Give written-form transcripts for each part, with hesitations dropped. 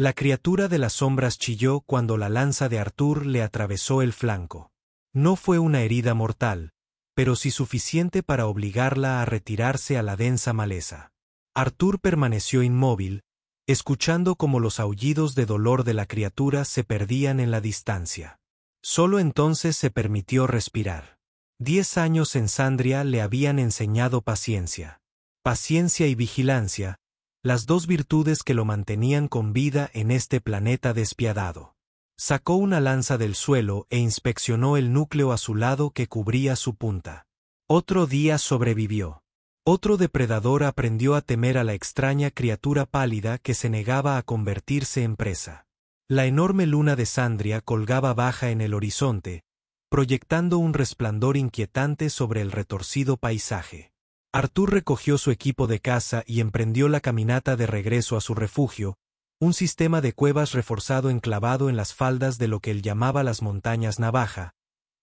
La criatura de las sombras chilló cuando la lanza de Arthur le atravesó el flanco. No fue una herida mortal, pero sí suficiente para obligarla a retirarse a la densa maleza. Arthur permaneció inmóvil, escuchando cómo los aullidos de dolor de la criatura se perdían en la distancia. Solo entonces se permitió respirar. 10 años en Sandria le habían enseñado paciencia. Paciencia y vigilancia, las dos virtudes que lo mantenían con vida en este planeta despiadado. Sacó una lanza del suelo e inspeccionó el núcleo azulado que cubría su punta. Otro día sobrevivió. Otro depredador aprendió a temer a la extraña criatura pálida que se negaba a convertirse en presa. La enorme luna de Sandria colgaba baja en el horizonte, proyectando un resplandor inquietante sobre el retorcido paisaje. Arthur recogió su equipo de caza y emprendió la caminata de regreso a su refugio, un sistema de cuevas reforzado enclavado en las faldas de lo que él llamaba las montañas Navaja,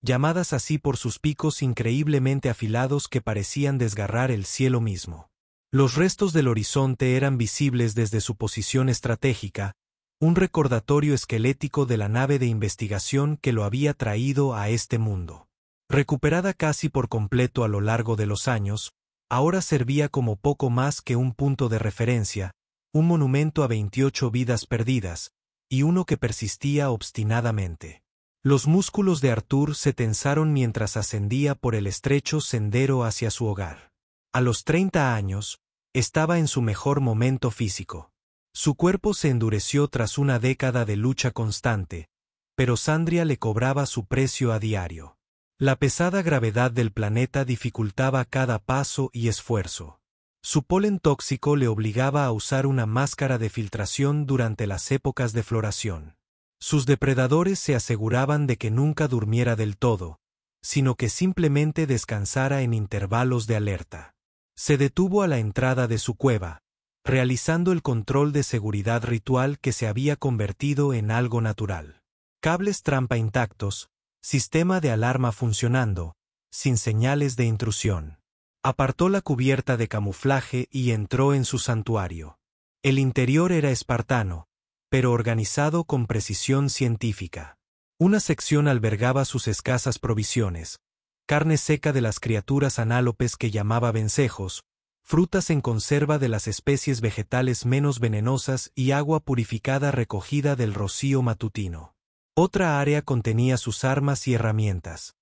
llamadas así por sus picos increíblemente afilados que parecían desgarrar el cielo mismo. Los restos del horizonte eran visibles desde su posición estratégica, un recordatorio esquelético de la nave de investigación que lo había traído a este mundo. Recuperada casi por completo a lo largo de los años, ahora servía como poco más que un punto de referencia, un monumento a 28 vidas perdidas, y uno que persistía obstinadamente. Los músculos de Arthur se tensaron mientras ascendía por el estrecho sendero hacia su hogar. A los 30 años, estaba en su mejor momento físico. Su cuerpo se endureció tras una década de lucha constante, pero Sandria le cobraba su precio a diario. La pesada gravedad del planeta dificultaba cada paso y esfuerzo. Su polen tóxico le obligaba a usar una máscara de filtración durante las épocas de floración. Sus depredadores se aseguraban de que nunca durmiera del todo, sino que simplemente descansara en intervalos de alerta. Se detuvo a la entrada de su cueva, realizando el control de seguridad ritual que se había convertido en algo natural. Cables trampa intactos, sistema de alarma funcionando, sin señales de intrusión. Apartó la cubierta de camuflaje y entró en su santuario. El interior era espartano, pero organizado con precisión científica. Una sección albergaba sus escasas provisiones, carne seca de las criaturas análopes que llamaba vencejos, frutas en conserva de las especies vegetales menos venenosas y agua purificada recogida del rocío matutino. Otra área contenía sus armas y herramientas.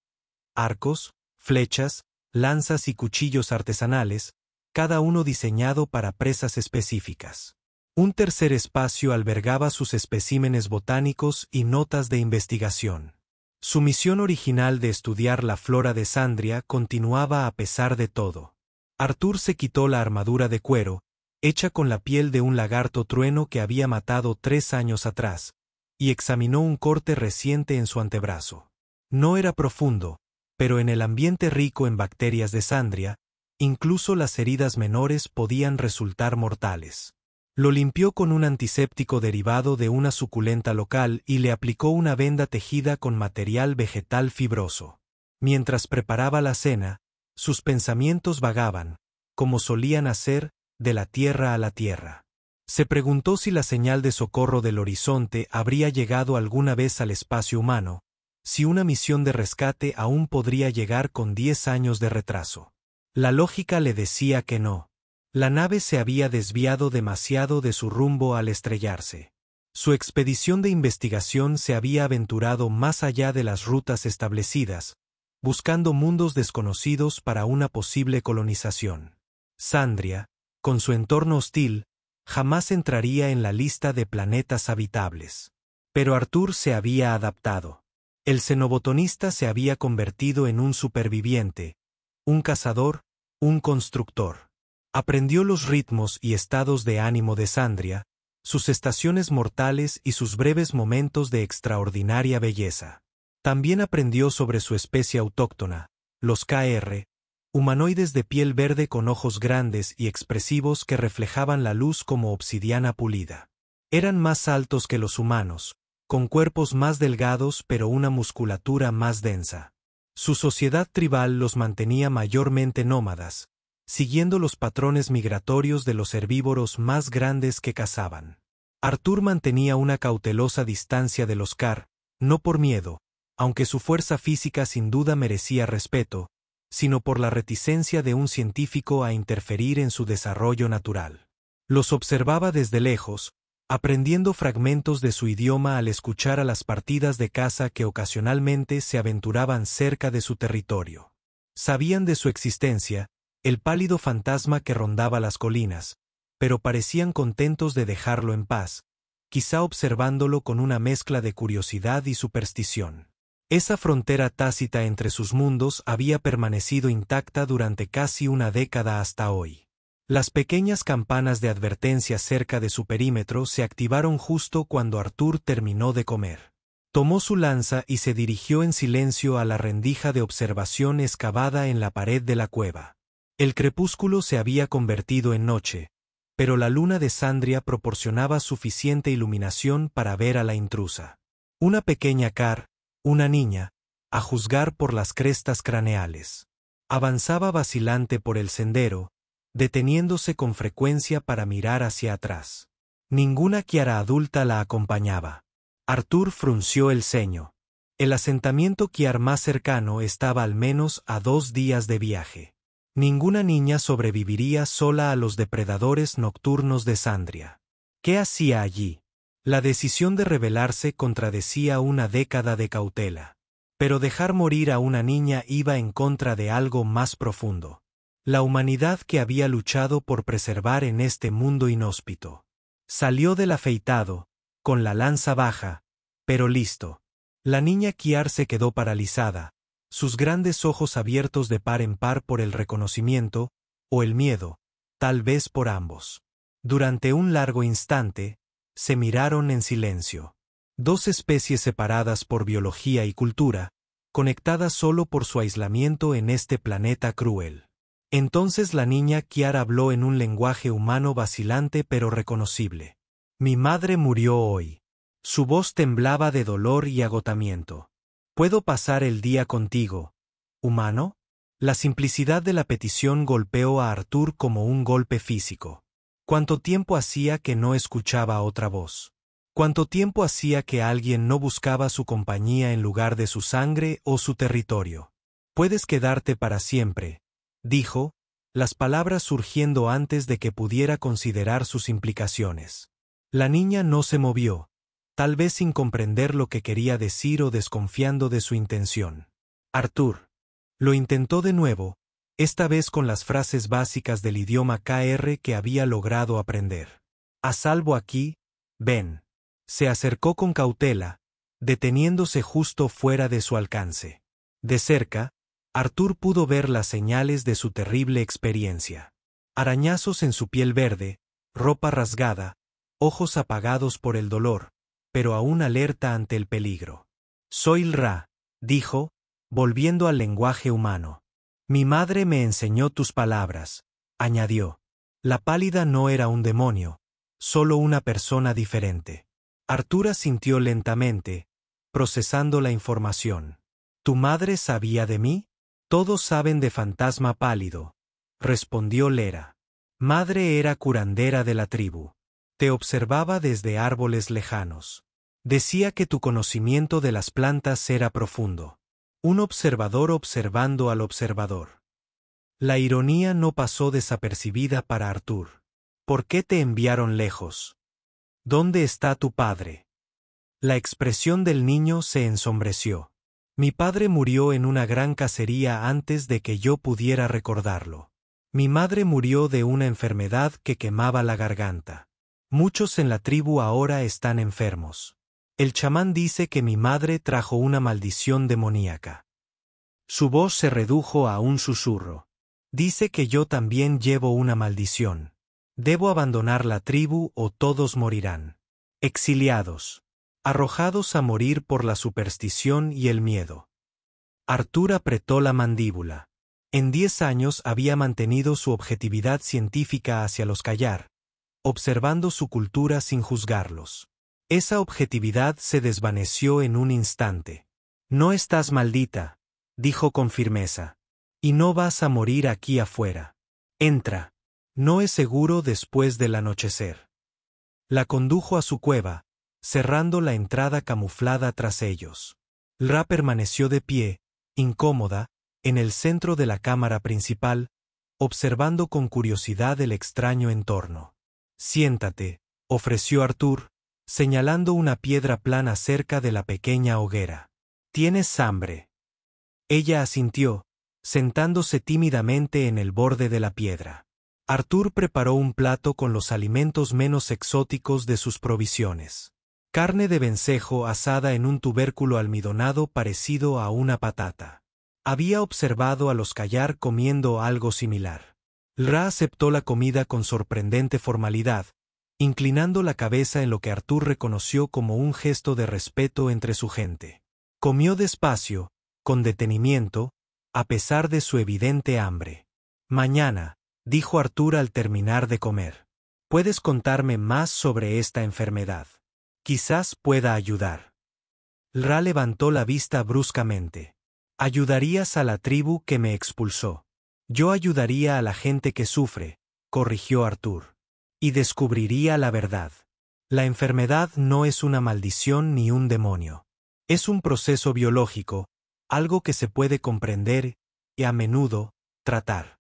Arcos, flechas, lanzas y cuchillos artesanales, cada uno diseñado para presas específicas. Un tercer espacio albergaba sus especímenes botánicos y notas de investigación. Su misión original de estudiar la flora de Sandria continuaba a pesar de todo. Arthur se quitó la armadura de cuero, hecha con la piel de un lagarto trueno que había matado 3 años atrás, y examinó un corte reciente en su antebrazo. No era profundo, pero en el ambiente rico en bacterias de Sandria, incluso las heridas menores podían resultar mortales. Lo limpió con un antiséptico derivado de una suculenta local y le aplicó una venda tejida con material vegetal fibroso. Mientras preparaba la cena, sus pensamientos vagaban, como solían hacer, de la tierra a la tierra. Se preguntó si la señal de socorro del horizonte habría llegado alguna vez al espacio humano, si una misión de rescate aún podría llegar con 10 años de retraso. La lógica le decía que no. La nave se había desviado demasiado de su rumbo al estrellarse. Su expedición de investigación se había aventurado más allá de las rutas establecidas, buscando mundos desconocidos para una posible colonización. Sandria, con su entorno hostil, jamás entraría en la lista de planetas habitables. Pero Arthur se había adaptado. El xenobotonista se había convertido en un superviviente, un cazador, un constructor. Aprendió los ritmos y estados de ánimo de Sandria, sus estaciones mortales y sus breves momentos de extraordinaria belleza. También aprendió sobre su especie autóctona, los KR, humanoides de piel verde con ojos grandes y expresivos que reflejaban la luz como obsidiana pulida. Eran más altos que los humanos, con cuerpos más delgados pero una musculatura más densa. Su sociedad tribal los mantenía mayormente nómadas, siguiendo los patrones migratorios de los herbívoros más grandes que cazaban. Arthur mantenía una cautelosa distancia de los Carr, no por miedo, aunque su fuerza física sin duda merecía respeto, sino por la reticencia de un científico a interferir en su desarrollo natural. Los observaba desde lejos, aprendiendo fragmentos de su idioma al escuchar a las partidas de caza que ocasionalmente se aventuraban cerca de su territorio. Sabían de su existencia, el pálido fantasma que rondaba las colinas, pero parecían contentos de dejarlo en paz, quizá observándolo con una mezcla de curiosidad y superstición. Esa frontera tácita entre sus mundos había permanecido intacta durante casi una década hasta hoy. Las pequeñas campanas de advertencia cerca de su perímetro se activaron justo cuando Arthur terminó de comer. Tomó su lanza y se dirigió en silencio a la rendija de observación excavada en la pared de la cueva. El crepúsculo se había convertido en noche, pero la luna de Sandria proporcionaba suficiente iluminación para ver a la intrusa. Una pequeña Carr, una niña, a juzgar por las crestas craneales. Avanzaba vacilante por el sendero, deteniéndose con frecuencia para mirar hacia atrás. Ninguna Kiara adulta la acompañaba. Arthur frunció el ceño. El asentamiento Kiar más cercano estaba al menos a 2 días de viaje. Ninguna niña sobreviviría sola a los depredadores nocturnos de Sandria. ¿Qué hacía allí? La decisión de rebelarse contradecía una década de cautela. Pero dejar morir a una niña iba en contra de algo más profundo. La humanidad que había luchado por preservar en este mundo inhóspito. Salió del afeitado, con la lanza baja, pero listo. La niña Kiar se quedó paralizada, sus grandes ojos abiertos de par en par por el reconocimiento, o el miedo, tal vez por ambos. Durante un largo instante, se miraron en silencio. 2 especies separadas por biología y cultura, conectadas solo por su aislamiento en este planeta cruel. Entonces la niña Kiar habló en un lenguaje humano vacilante pero reconocible. Mi madre murió hoy. Su voz temblaba de dolor y agotamiento. ¿Puedo pasar el día contigo, humano? La simplicidad de la petición golpeó a Arthur como un golpe físico. ¿Cuánto tiempo hacía que no escuchaba otra voz? ¿Cuánto tiempo hacía que alguien no buscaba su compañía en lugar de su sangre o su territorio? Puedes quedarte para siempre, dijo, las palabras surgiendo antes de que pudiera considerar sus implicaciones. La niña no se movió, tal vez sin comprender lo que quería decir o desconfiando de su intención. Arthur. Lo intentó de nuevo, esta vez con las frases básicas del idioma KR que había logrado aprender. A salvo aquí, ven. Se acercó con cautela, deteniéndose justo fuera de su alcance. De cerca, Arthur pudo ver las señales de su terrible experiencia. Arañazos en su piel verde, ropa rasgada, ojos apagados por el dolor, pero aún alerta ante el peligro. Soy Ra, dijo, volviendo al lenguaje humano. Mi madre me enseñó tus palabras, añadió. La pálida no era un demonio, solo una persona diferente. Arthur asintió lentamente, procesando la información. ¿Tu madre sabía de mí? Todos saben de Fantasma Pálido, respondió Lera. Madre era curandera de la tribu. Te observaba desde árboles lejanos. Decía que tu conocimiento de las plantas era profundo. Un observador observando al observador. La ironía no pasó desapercibida para Arthur. ¿Por qué te enviaron lejos? ¿Dónde está tu padre? La expresión del niño se ensombreció. Mi padre murió en una gran cacería antes de que yo pudiera recordarlo. Mi madre murió de una enfermedad que quemaba la garganta. Muchos en la tribu ahora están enfermos. El chamán dice que mi madre trajo una maldición demoníaca. Su voz se redujo a un susurro. Dice que yo también llevo una maldición. Debo abandonar la tribu o todos morirán. Exiliados. Arrojados a morir por la superstición y el miedo. Arthur apretó la mandíbula. En 10 años había mantenido su objetividad científica hacia los Kayar, observando su cultura sin juzgarlos. Esa objetividad se desvaneció en un instante. No estás maldita, dijo con firmeza. Y no vas a morir aquí afuera. Entra. No es seguro después del anochecer. La condujo a su cueva, cerrando la entrada camuflada tras ellos. Lra permaneció de pie, incómoda, en el centro de la cámara principal, observando con curiosidad el extraño entorno. «Siéntate», ofreció Arthur, señalando una piedra plana cerca de la pequeña hoguera. «¿Tienes hambre?». Ella asintió, sentándose tímidamente en el borde de la piedra. Arthur preparó un plato con los alimentos menos exóticos de sus provisiones. Carne de vencejo asada en un tubérculo almidonado parecido a una patata. Había observado a los Callar comiendo algo similar. Lra aceptó la comida con sorprendente formalidad, inclinando la cabeza en lo que Arthur reconoció como un gesto de respeto entre su gente. Comió despacio, con detenimiento, a pesar de su evidente hambre. «Mañana», dijo Arthur al terminar de comer, «puedes contarme más sobre esta enfermedad. Quizás pueda ayudar». Lra levantó la vista bruscamente. «Ayudarías a la tribu que me expulsó». «Yo ayudaría a la gente que sufre», corrigió Arthur. «Y descubriría la verdad. La enfermedad no es una maldición ni un demonio. Es un proceso biológico, algo que se puede comprender y, a menudo, tratar».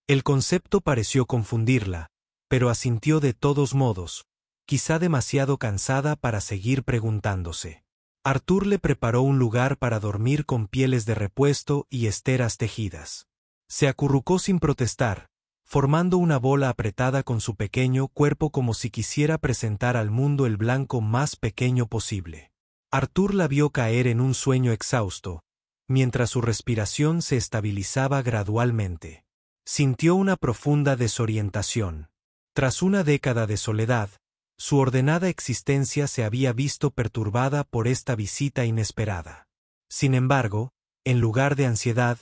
El concepto pareció confundirla, pero asintió de todos modos, quizá demasiado cansada para seguir preguntándose. Arthur le preparó un lugar para dormir con pieles de repuesto y esteras tejidas. Se acurrucó sin protestar, formando una bola apretada con su pequeño cuerpo como si quisiera presentar al mundo el blanco más pequeño posible. Arthur la vio caer en un sueño exhausto, mientras su respiración se estabilizaba gradualmente. Sintió una profunda desorientación. Tras una década de soledad, su ordenada existencia se había visto perturbada por esta visita inesperada. Sin embargo, en lugar de ansiedad,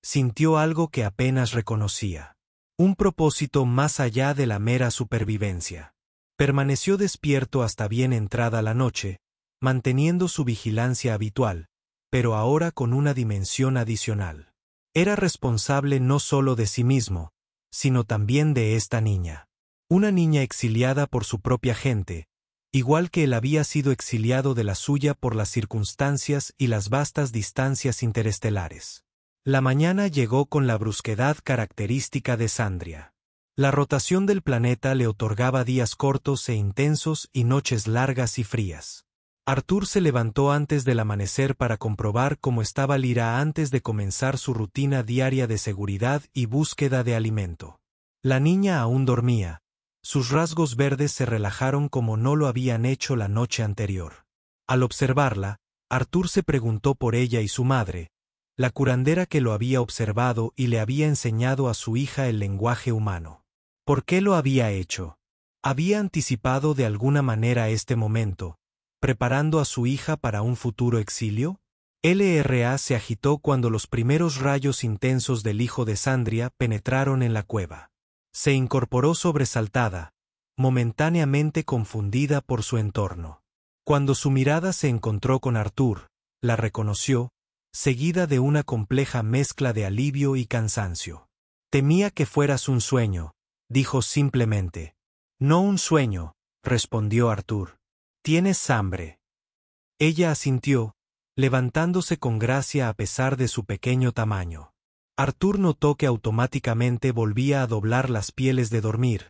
sintió algo que apenas reconocía. Un propósito más allá de la mera supervivencia. Permaneció despierto hasta bien entrada la noche, manteniendo su vigilancia habitual, pero ahora con una dimensión adicional. Era responsable no solo de sí mismo, sino también de esta niña. Una niña exiliada por su propia gente, igual que él había sido exiliado de la suya por las circunstancias y las vastas distancias interestelares. La mañana llegó con la brusquedad característica de Sandria. La rotación del planeta le otorgaba días cortos e intensos y noches largas y frías. Arthur se levantó antes del amanecer para comprobar cómo estaba Lyra antes de comenzar su rutina diaria de seguridad y búsqueda de alimento. La niña aún dormía. Sus rasgos verdes se relajaron como no lo habían hecho la noche anterior. Al observarla, Arthur se preguntó por ella y su madre, la curandera que lo había observado y le había enseñado a su hija el lenguaje humano. ¿Por qué lo había hecho? ¿Había anticipado de alguna manera este momento, preparando a su hija para un futuro exilio? LRA se agitó cuando los primeros rayos intensos del hijo de Sandria penetraron en la cueva. Se incorporó sobresaltada, momentáneamente confundida por su entorno. Cuando su mirada se encontró con Arthur, la reconoció, seguida de una compleja mezcla de alivio y cansancio. «Temía que fueras un sueño», dijo simplemente. «No un sueño», respondió Arthur. «¿Tienes hambre?». Ella asintió, levantándose con gracia a pesar de su pequeño tamaño. Arthur notó que automáticamente volvía a doblar las pieles de dormir,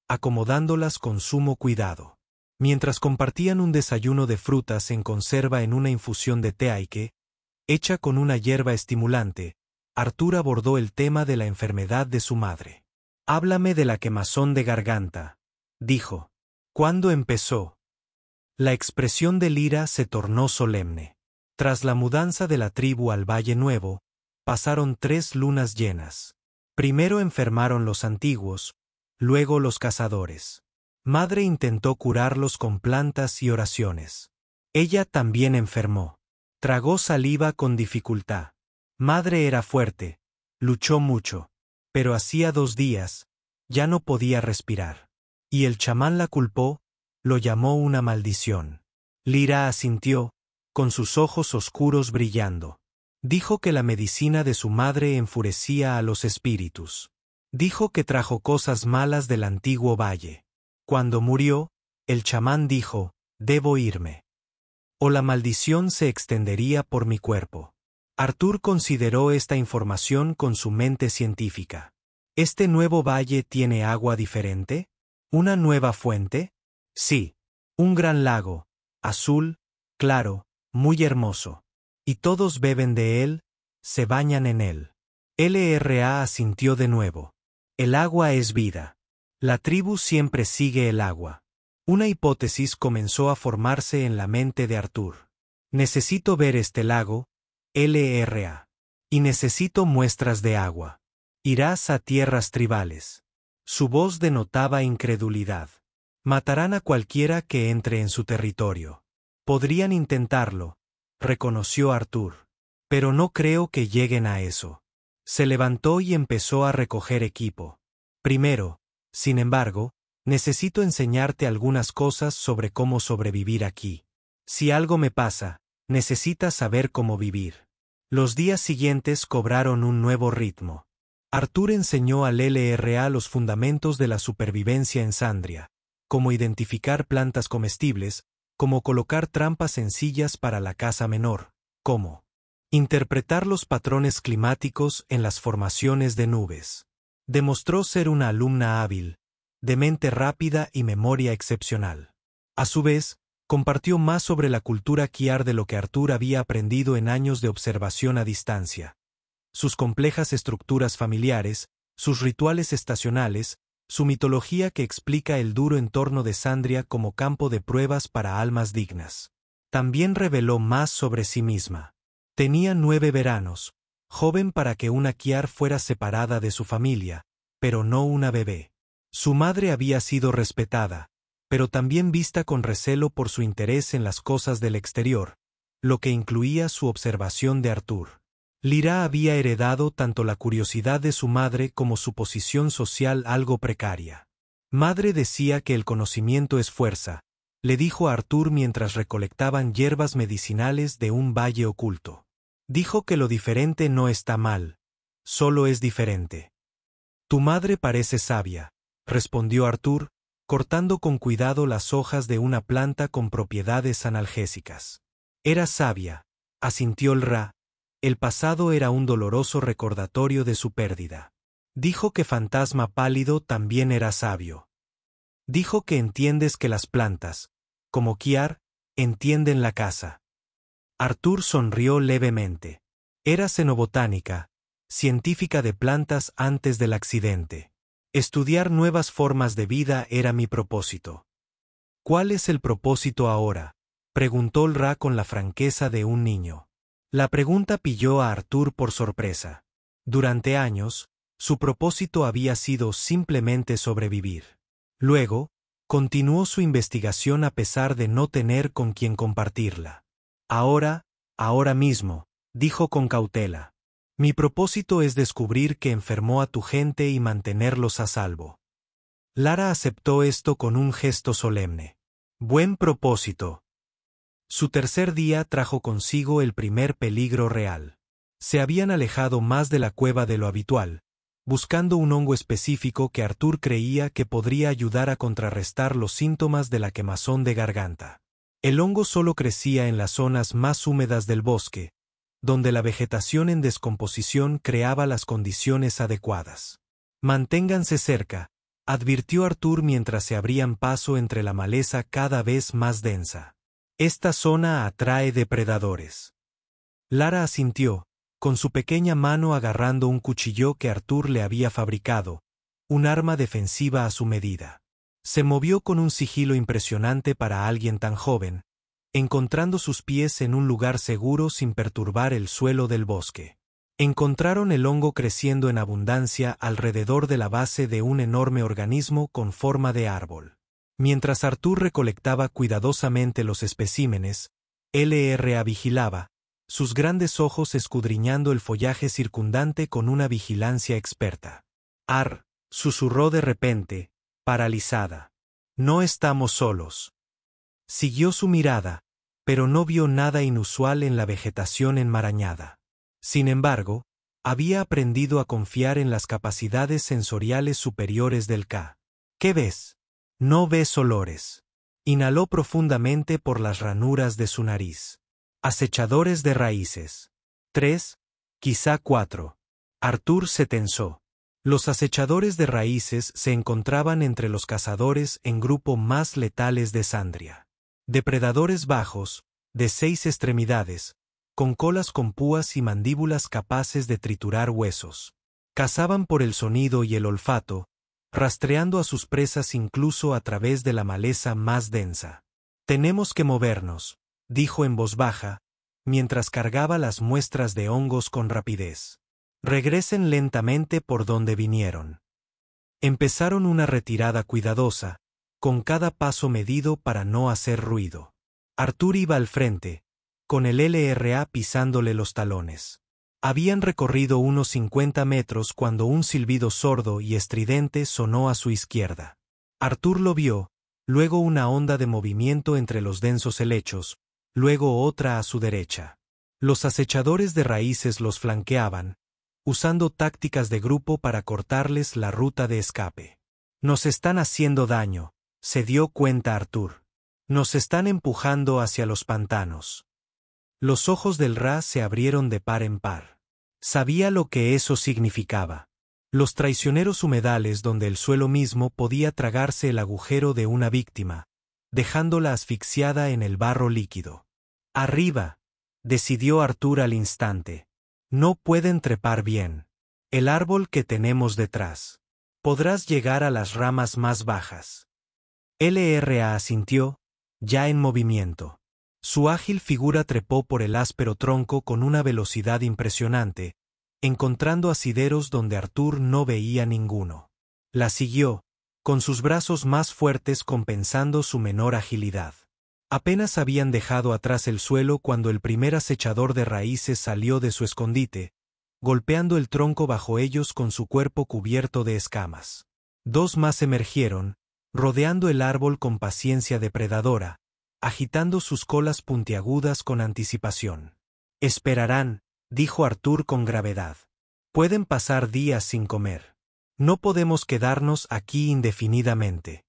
acomodándolas con sumo cuidado. Mientras compartían un desayuno de frutas en conserva en una infusión de teaique, hecha con una hierba estimulante, Arthur abordó el tema de la enfermedad de su madre. «Háblame de la quemazón de garganta», dijo. «¿Cuándo empezó?». La expresión de Lyra se tornó solemne. Tras la mudanza de la tribu al Valle Nuevo, pasaron 3 lunas llenas. Primero enfermaron los antiguos, luego los cazadores. Madre intentó curarlos con plantas y oraciones. Ella también enfermó. Tragó saliva con dificultad. Madre era fuerte, luchó mucho, pero hacía 2 días, ya no podía respirar. Y el chamán la culpó, lo llamó una maldición. Lyra asintió, con sus ojos oscuros brillando. Dijo que la medicina de su madre enfurecía a los espíritus. Dijo que trajo cosas malas del antiguo valle. Cuando murió, el chamán dijo, debo irme. O la maldición se extendería por mi cuerpo. Arthur consideró esta información con su mente científica. ¿Este nuevo valle tiene agua diferente? ¿Una nueva fuente? Sí. Un gran lago, azul, claro, muy hermoso. Y todos beben de él, se bañan en él. LRA asintió de nuevo. El agua es vida. La tribu siempre sigue el agua. Una hipótesis comenzó a formarse en la mente de Arthur. Necesito ver este lago, LRA. Y necesito muestras de agua. Irás a tierras tribales. Su voz denotaba incredulidad. Matarán a cualquiera que entre en su territorio. Podrían intentarlo, reconoció Arthur. Pero no creo que lleguen a eso. Se levantó y empezó a recoger equipo. Primero, sin embargo, necesito enseñarte algunas cosas sobre cómo sobrevivir aquí. Si algo me pasa, necesitas saber cómo vivir. Los días siguientes cobraron un nuevo ritmo. Arthur enseñó al LRA los fundamentos de la supervivencia en Sandria, cómo identificar plantas comestibles, cómo colocar trampas sencillas para la caza menor, cómo interpretar los patrones climáticos en las formaciones de nubes. Demostró ser una alumna hábil, de mente rápida y memoria excepcional. A su vez, compartió más sobre la cultura Kiar de lo que Arthur había aprendido en años de observación a distancia. Sus complejas estructuras familiares, sus rituales estacionales, su mitología que explica el duro entorno de Sandria como campo de pruebas para almas dignas. También reveló más sobre sí misma. Tenía 9 veranos, joven para que una Kiar fuera separada de su familia, pero no una bebé. Su madre había sido respetada, pero también vista con recelo por su interés en las cosas del exterior, lo que incluía su observación de Arthur. Lyra había heredado tanto la curiosidad de su madre como su posición social algo precaria. Madre decía que el conocimiento es fuerza, le dijo a Arthur mientras recolectaban hierbas medicinales de un valle oculto. Dijo que lo diferente no está mal, solo es diferente. Tu madre parece sabia, respondió Arthur, cortando con cuidado las hojas de una planta con propiedades analgésicas. Era sabia, asintió el Ra. El pasado era un doloroso recordatorio de su pérdida. Dijo que Fantasma Pálido también era sabio. Dijo que entiendes que las plantas, como Kiar, entienden la casa. Arthur sonrió levemente. Era xenobotánica, científica de plantas antes del accidente. Estudiar nuevas formas de vida era mi propósito. ¿Cuál es el propósito ahora?, preguntó el Ra con la franqueza de un niño. La pregunta pilló a Arthur por sorpresa. Durante años, su propósito había sido simplemente sobrevivir. Luego, continuó su investigación a pesar de no tener con quien compartirla. Ahora mismo, dijo con cautela. Mi propósito es descubrir qué enfermó a tu gente y mantenerlos a salvo. Lara aceptó esto con un gesto solemne. Buen propósito. Su tercer día trajo consigo el primer peligro real. Se habían alejado más de la cueva de lo habitual, buscando un hongo específico que Arthur creía que podría ayudar a contrarrestar los síntomas de la quemazón de garganta. El hongo solo crecía en las zonas más húmedas del bosque, donde la vegetación en descomposición creaba las condiciones adecuadas. Manténganse cerca, advirtió Arthur mientras se abrían paso entre la maleza cada vez más densa. Esta zona atrae depredadores. Lara asintió, con su pequeña mano agarrando un cuchillo que Arthur le había fabricado, un arma defensiva a su medida. Se movió con un sigilo impresionante para alguien tan joven, encontrando sus pies en un lugar seguro sin perturbar el suelo del bosque. Encontraron el hongo creciendo en abundancia alrededor de la base de un enorme organismo con forma de árbol. Mientras Arthur recolectaba cuidadosamente los especímenes, LRA vigilaba, sus grandes ojos escudriñando el follaje circundante con una vigilancia experta. Ar, susurró de repente, paralizada. No estamos solos. Siguió su mirada, pero no vio nada inusual en la vegetación enmarañada. Sin embargo, había aprendido a confiar en las capacidades sensoriales superiores del K. ¿Qué ves? No ves olores. Inhaló profundamente por las ranuras de su nariz. Acechadores de raíces. 3, quizá 4. Arthur se tensó. Los acechadores de raíces se encontraban entre los cazadores en grupo más letales de Sandria. Depredadores bajos, de 6 extremidades, con colas con púas y mandíbulas capaces de triturar huesos. Cazaban por el sonido y el olfato, rastreando a sus presas incluso a través de la maleza más densa. «Tenemos que movernos», dijo en voz baja, mientras cargaba las muestras de hongos con rapidez. «Regresen lentamente por donde vinieron». Empezaron una retirada cuidadosa, con cada paso medido para no hacer ruido. Arthur iba al frente, con el LRA pisándole los talones. Habían recorrido unos 50 metros cuando un silbido sordo y estridente sonó a su izquierda. Arthur lo vio, luego una onda de movimiento entre los densos helechos, luego otra a su derecha. Los acechadores de raíces los flanqueaban, usando tácticas de grupo para cortarles la ruta de escape. «Nos están haciendo daño», se dio cuenta Arthur. «Nos están empujando hacia los pantanos». Los ojos del Ra se abrieron de par en par. Sabía lo que eso significaba. Los traicioneros humedales donde el suelo mismo podía tragarse el agujero de una víctima, dejándola asfixiada en el barro líquido. «Arriba», decidió Arthur al instante. «No pueden trepar bien. El árbol que tenemos detrás. Podrás llegar a las ramas más bajas». LRA asintió, ya en movimiento. Su ágil figura trepó por el áspero tronco con una velocidad impresionante, encontrando asideros donde Arthur no veía ninguno. La siguió, con sus brazos más fuertes compensando su menor agilidad. Apenas habían dejado atrás el suelo cuando el primer acechador de raíces salió de su escondite, golpeando el tronco bajo ellos con su cuerpo cubierto de escamas. 2 más emergieron, rodeando el árbol con paciencia depredadora, agitando sus colas puntiagudas con anticipación. «Esperarán», dijo Arthur con gravedad. «Pueden pasar días sin comer. No podemos quedarnos aquí indefinidamente».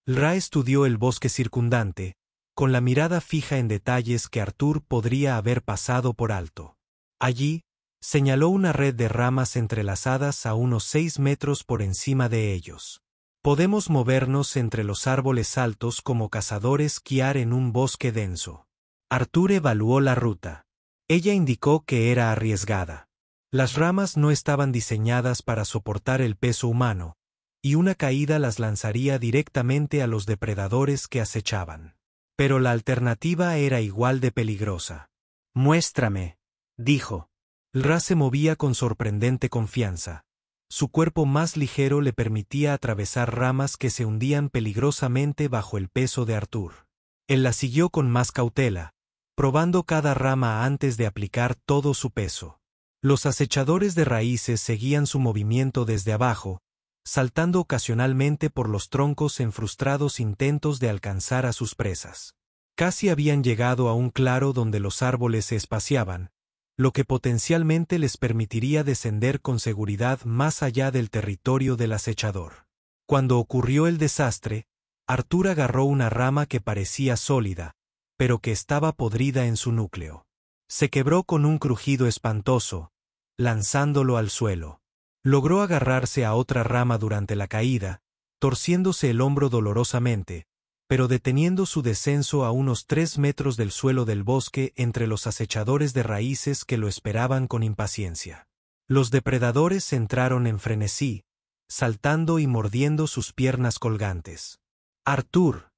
Ra estudió el bosque circundante, con la mirada fija en detalles que Arthur podría haber pasado por alto. Allí, señaló una red de ramas entrelazadas a unos 6 metros por encima de ellos. «Podemos movernos entre los árboles altos como cazadores guiar en un bosque denso». Arthur evaluó la ruta. Ella indicó que era arriesgada. Las ramas no estaban diseñadas para soportar el peso humano, y una caída las lanzaría directamente a los depredadores que acechaban. Pero la alternativa era igual de peligrosa. «Muéstrame», dijo. Ra se movía con sorprendente confianza. Su cuerpo más ligero le permitía atravesar ramas que se hundían peligrosamente bajo el peso de Arthur. Él la siguió con más cautela, probando cada rama antes de aplicar todo su peso. Los acechadores de raíces seguían su movimiento desde abajo, saltando ocasionalmente por los troncos en frustrados intentos de alcanzar a sus presas. Casi habían llegado a un claro donde los árboles se espaciaban, lo que potencialmente les permitiría descender con seguridad más allá del territorio del acechador. Cuando ocurrió el desastre, Arthur agarró una rama que parecía sólida, pero que estaba podrida en su núcleo. Se quebró con un crujido espantoso, lanzándolo al suelo. Logró agarrarse a otra rama durante la caída, torciéndose el hombro dolorosamente, pero deteniendo su descenso a unos 3 metros del suelo del bosque entre los acechadores de raíces que lo esperaban con impaciencia. Los depredadores entraron en frenesí, saltando y mordiendo sus piernas colgantes. «Arthur»,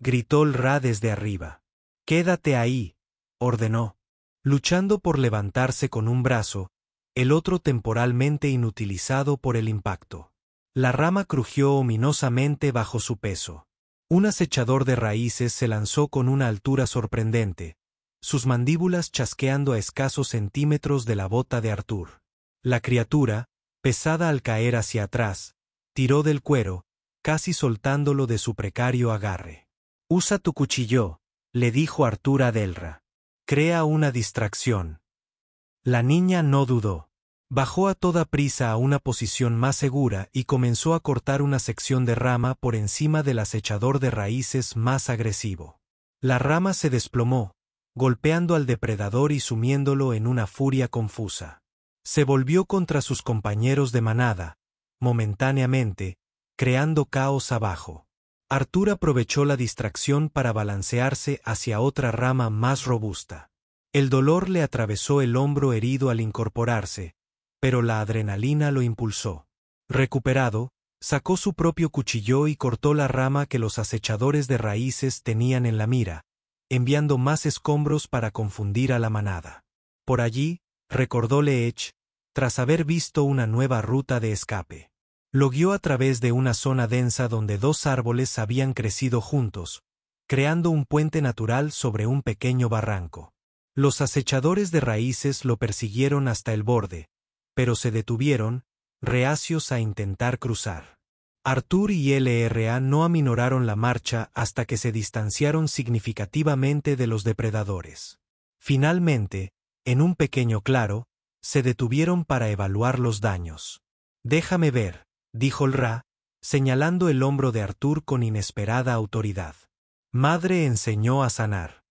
gritó el Ra desde arriba. «Quédate ahí», ordenó. Luchando por levantarse con un brazo, el otro temporalmente inutilizado por el impacto. La rama crujió ominosamente bajo su peso. Un acechador de raíces se lanzó con una altura sorprendente, sus mandíbulas chasqueando a escasos centímetros de la bota de Arthur. La criatura, pesada al caer hacia atrás, tiró del cuero, casi soltándolo de su precario agarre. «Usa tu cuchillo», le dijo Arthur a Delra. «Crea una distracción». La niña no dudó. Bajó a toda prisa a una posición más segura y comenzó a cortar una sección de rama por encima del acechador de raíces más agresivo. La rama se desplomó, golpeando al depredador y sumiéndolo en una furia confusa. Se volvió contra sus compañeros de manada, momentáneamente, creando caos abajo. Arthur aprovechó la distracción para balancearse hacia otra rama más robusta. El dolor le atravesó el hombro herido al incorporarse, pero la adrenalina lo impulsó. Recuperado, sacó su propio cuchillo y cortó la rama que los acechadores de raíces tenían en la mira, enviando más escombros para confundir a la manada. Por allí, recordó Leech, tras haber visto una nueva ruta de escape. Lo guió a través de una zona densa donde dos árboles habían crecido juntos, creando un puente natural sobre un pequeño barranco. Los acechadores de raíces lo persiguieron hasta el borde, pero se detuvieron, reacios a intentar cruzar. Arthur y LRA no aminoraron la marcha hasta que se distanciaron significativamente de los depredadores. Finalmente, en un pequeño claro, se detuvieron para evaluar los daños. «Déjame ver», dijo el Ra, señalando el hombro de Arthur con inesperada autoridad. Madre enseñó a sanar.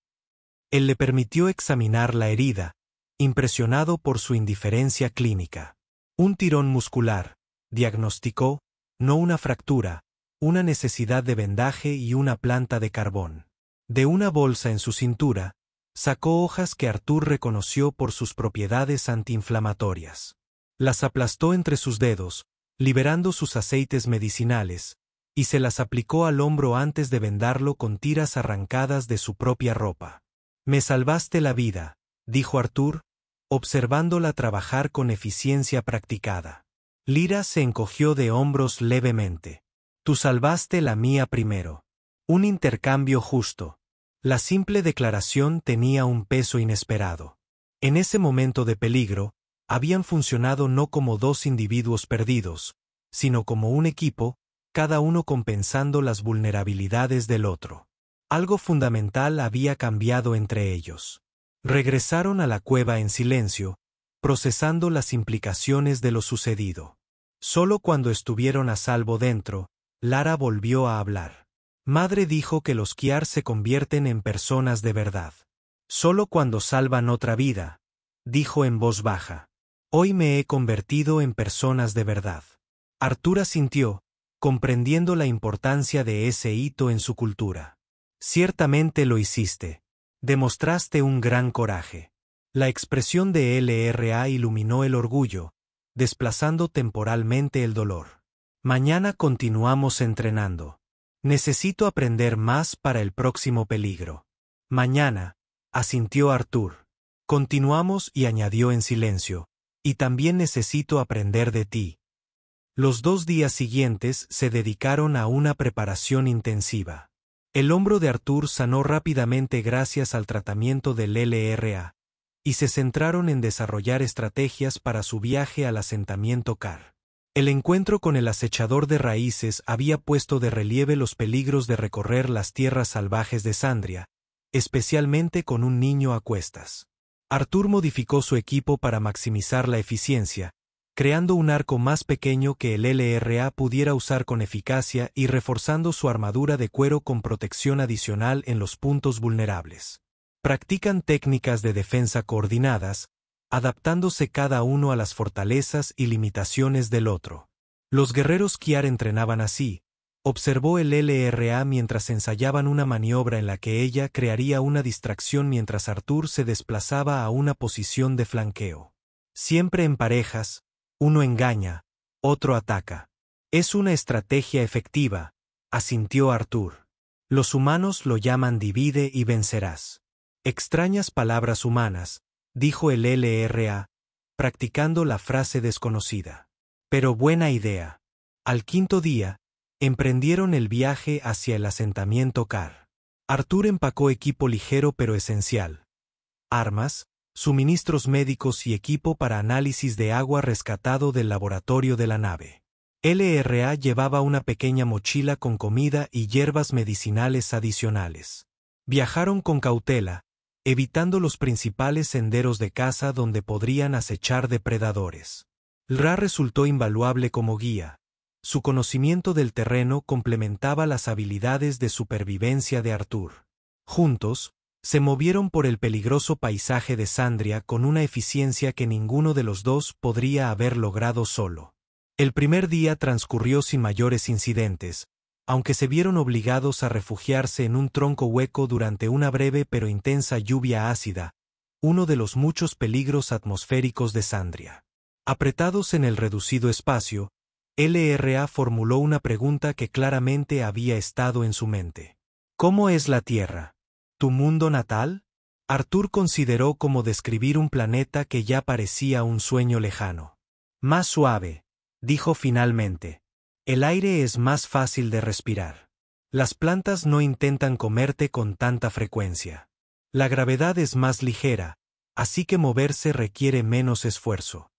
Él le permitió examinar la herida, impresionado por su indiferencia clínica. Un tirón muscular, diagnosticó, no una fractura, una necesidad de vendaje y una planta de carbón. De una bolsa en su cintura, sacó hojas que Arthur reconoció por sus propiedades antiinflamatorias. Las aplastó entre sus dedos, liberando sus aceites medicinales, y se las aplicó al hombro antes de vendarlo con tiras arrancadas de su propia ropa. «Me salvaste la vida», dijo Arthur, observándola trabajar con eficiencia practicada. Lyra se encogió de hombros levemente. «Tú salvaste la mía primero». Un intercambio justo. La simple declaración tenía un peso inesperado. En ese momento de peligro, habían funcionado no como dos individuos perdidos, sino como un equipo, cada uno compensando las vulnerabilidades del otro. Algo fundamental había cambiado entre ellos. Regresaron a la cueva en silencio, procesando las implicaciones de lo sucedido. Solo cuando estuvieron a salvo dentro, Lara volvió a hablar. Madre dijo que los Kiar se convierten en personas de verdad. Solo cuando salvan otra vida, dijo en voz baja. Hoy me he convertido en personas de verdad. Arthur asintió, comprendiendo la importancia de ese hito en su cultura. Ciertamente lo hiciste. Demostraste un gran coraje. La expresión de LRA iluminó el orgullo, desplazando temporalmente el dolor. Mañana continuamos entrenando. Necesito aprender más para el próximo peligro. Mañana, asintió Arthur. Continuamos y añadió en silencio, y también necesito aprender de ti. Los 2 días siguientes se dedicaron a una preparación intensiva. El hombro de Arthur sanó rápidamente gracias al tratamiento del LRA, y se centraron en desarrollar estrategias para su viaje al asentamiento Car. El encuentro con el acechador de raíces había puesto de relieve los peligros de recorrer las tierras salvajes de Sandria, especialmente con un niño a cuestas. Arthur modificó su equipo para maximizar la eficiencia, creando un arco más pequeño que el LRA pudiera usar con eficacia y reforzando su armadura de cuero con protección adicional en los puntos vulnerables. Practican técnicas de defensa coordinadas, adaptándose cada uno a las fortalezas y limitaciones del otro. Los guerreros Kiar entrenaban así, observó el LRA mientras ensayaban una maniobra en la que ella crearía una distracción mientras Arthur se desplazaba a una posición de flanqueo. Siempre en parejas, uno engaña, otro ataca. Es una estrategia efectiva, asintió Arthur. Los humanos lo llaman divide y vencerás. Extrañas palabras humanas, dijo el LRA, practicando la frase desconocida. Pero buena idea. Al 5.º día, emprendieron el viaje hacia el asentamiento Car. Arthur empacó equipo ligero pero esencial. Armas, suministros médicos y equipo para análisis de agua rescatado del laboratorio de la nave. LRA llevaba una pequeña mochila con comida y hierbas medicinales adicionales. Viajaron con cautela, evitando los principales senderos de caza donde podrían acechar depredadores. Ra resultó invaluable como guía. Su conocimiento del terreno complementaba las habilidades de supervivencia de Arthur. Juntos, se movieron por el peligroso paisaje de Sandria con una eficiencia que ninguno de los dos podría haber logrado solo. El primer día transcurrió sin mayores incidentes, aunque se vieron obligados a refugiarse en un tronco hueco durante una breve pero intensa lluvia ácida, uno de los muchos peligros atmosféricos de Sandria. Apretados en el reducido espacio, LRA formuló una pregunta que claramente había estado en su mente. ¿Cómo es la Tierra? ¿Tu mundo natal? Arthur consideró cómo describir un planeta que ya parecía un sueño lejano. Más suave, dijo finalmente. El aire es más fácil de respirar. Las plantas no intentan comerte con tanta frecuencia. La gravedad es más ligera, así que moverse requiere menos esfuerzo.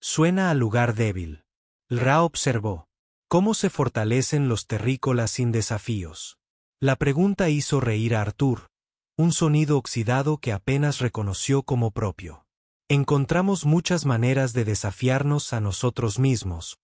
Suena a lugar débil. Ra observó. ¿Cómo se fortalecen los terrícolas sin desafíos? La pregunta hizo reír a Arthur, un sonido oxidado que apenas reconoció como propio. Encontramos muchas maneras de desafiarnos a nosotros mismos,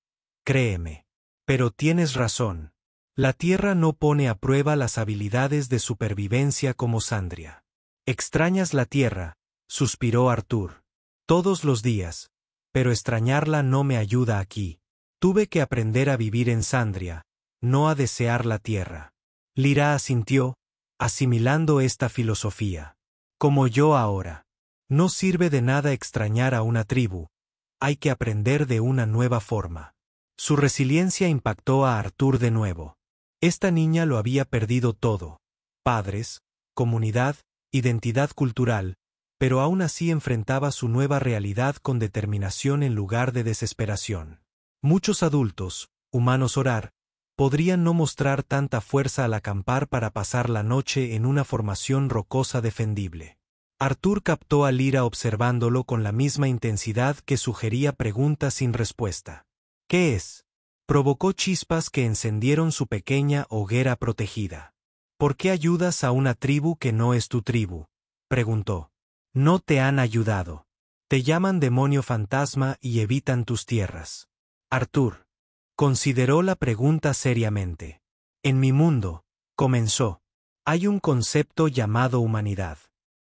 créeme. Pero tienes razón. La Tierra no pone a prueba las habilidades de supervivencia como Sandria. Extrañas la Tierra, suspiró Arthur. Todos los días, pero extrañarla no me ayuda aquí. Tuve que aprender a vivir en Sandria, no a desear la Tierra. Lyra asintió, asimilando esta filosofía. Como yo ahora. No sirve de nada extrañar a una tribu, hay que aprender de una nueva forma. Su resiliencia impactó a Arthur de nuevo. Esta niña lo había perdido todo: padres, comunidad, identidad cultural, pero aún así enfrentaba su nueva realidad con determinación en lugar de desesperación. Muchos adultos, humanos orar, podrían no mostrar tanta fuerza al acampar para pasar la noche en una formación rocosa defendible. Arthur captó a Lyra observándolo con la misma intensidad que sugería preguntas sin respuesta. ¿Qué es? Provocó chispas que encendieron su pequeña hoguera protegida. ¿Por qué ayudas a una tribu que no es tu tribu? Preguntó. No te han ayudado. Te llaman demonio fantasma y evitan tus tierras. Arthur consideró la pregunta seriamente. En mi mundo, comenzó, hay un concepto llamado humanidad.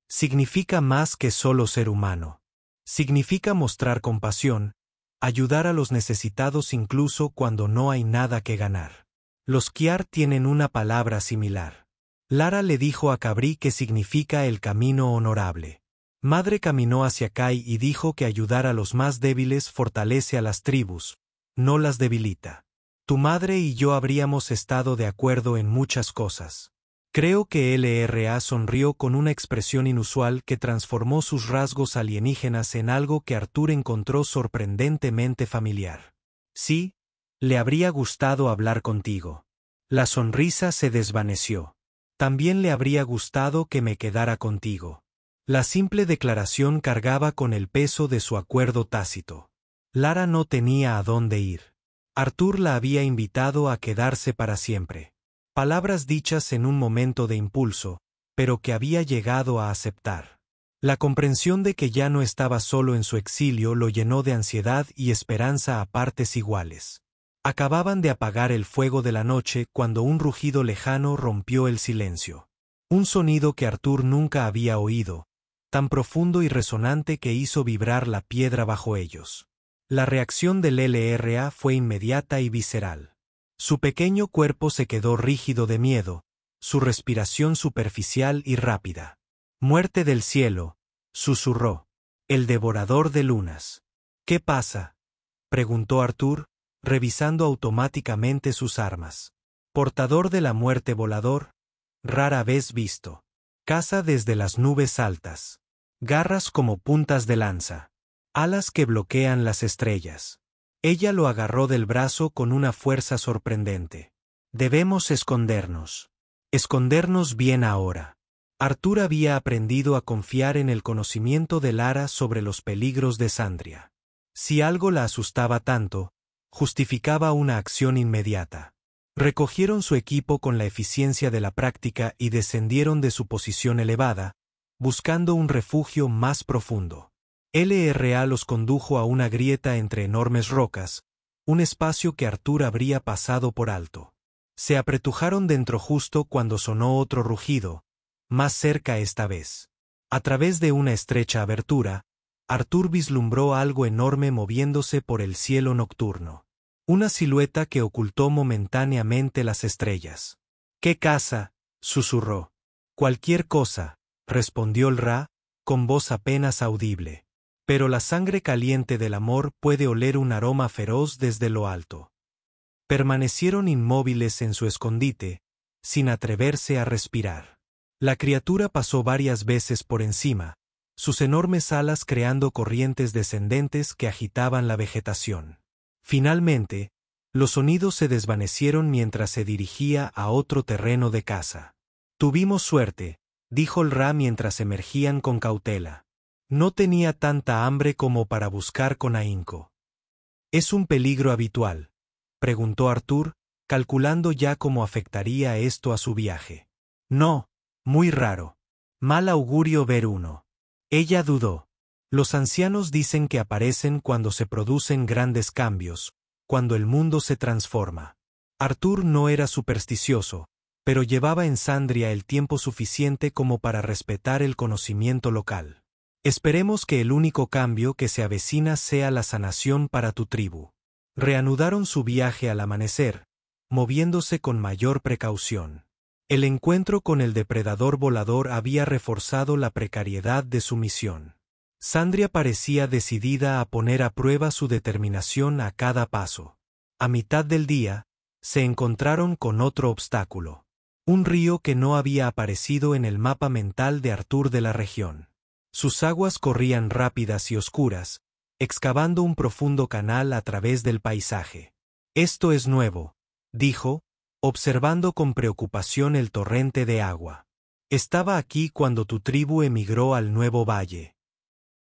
Significa más que solo ser humano. Significa mostrar compasión, ayudar a los necesitados incluso cuando no hay nada que ganar. Los Kiar tienen una palabra similar. Lara le dijo a Cabrí que significa el camino honorable. Madre caminó hacia Kai y dijo que ayudar a los más débiles fortalece a las tribus, no las debilita. Tu madre y yo habríamos estado de acuerdo en muchas cosas. Creo que LRA sonrió con una expresión inusual que transformó sus rasgos alienígenas en algo que Arthur encontró sorprendentemente familiar. Sí, le habría gustado hablar contigo. La sonrisa se desvaneció. También le habría gustado que me quedara contigo. La simple declaración cargaba con el peso de su acuerdo tácito. Lara no tenía a dónde ir. Arthur la había invitado a quedarse para siempre. Palabras dichas en un momento de impulso, pero que había llegado a aceptar. La comprensión de que ya no estaba solo en su exilio lo llenó de ansiedad y esperanza a partes iguales. Acababan de apagar el fuego de la noche cuando un rugido lejano rompió el silencio. Un sonido que Arthur nunca había oído, tan profundo y resonante que hizo vibrar la piedra bajo ellos. La reacción del LRA fue inmediata y visceral. Su pequeño cuerpo se quedó rígido de miedo, su respiración superficial y rápida. Muerte del cielo, susurró. El devorador de lunas. ¿Qué pasa? Preguntó Arthur, revisando automáticamente sus armas. Portador de la muerte volador, rara vez visto. Caza desde las nubes altas. Garras como puntas de lanza. Alas que bloquean las estrellas. Ella lo agarró del brazo con una fuerza sorprendente. Debemos escondernos. Escondernos bien ahora. Arthur había aprendido a confiar en el conocimiento de Lara sobre los peligros de Sandria. Si algo la asustaba tanto, justificaba una acción inmediata. Recogieron su equipo con la eficiencia de la práctica y descendieron de su posición elevada, buscando un refugio más profundo. LRA los condujo a una grieta entre enormes rocas, un espacio que Arthur habría pasado por alto. Se apretujaron dentro justo cuando sonó otro rugido, más cerca esta vez. A través de una estrecha abertura, Arthur vislumbró algo enorme moviéndose por el cielo nocturno. Una silueta que ocultó momentáneamente las estrellas. —¿Qué caza? —susurró. —Cualquier cosa —respondió el Ra, con voz apenas audible—. Pero la sangre caliente del amor puede oler un aroma feroz desde lo alto. Permanecieron inmóviles en su escondite, sin atreverse a respirar. La criatura pasó varias veces por encima, sus enormes alas creando corrientes descendentes que agitaban la vegetación. Finalmente, los sonidos se desvanecieron mientras se dirigía a otro terreno de caza. —Tuvimos suerte —dijo el Ra mientras emergían con cautela. No tenía tanta hambre como para buscar con ahínco. —¿Es un peligro habitual? —preguntó Arthur, calculando ya cómo afectaría esto a su viaje. —No, muy raro. Mal augurio ver uno. Ella dudó. Los ancianos dicen que aparecen cuando se producen grandes cambios, cuando el mundo se transforma. Arthur no era supersticioso, pero llevaba en Sandria el tiempo suficiente como para respetar el conocimiento local. Esperemos que el único cambio que se avecina sea la sanación para tu tribu. Reanudaron su viaje al amanecer, moviéndose con mayor precaución. El encuentro con el depredador volador había reforzado la precariedad de su misión. Sandria parecía decidida a poner a prueba su determinación a cada paso. A mitad del día, se encontraron con otro obstáculo. Un río que no había aparecido en el mapa mental de Arthur de la región. Sus aguas corrían rápidas y oscuras, excavando un profundo canal a través del paisaje. Esto es nuevo, dijo, observando con preocupación el torrente de agua. Estaba aquí cuando tu tribu emigró al nuevo valle.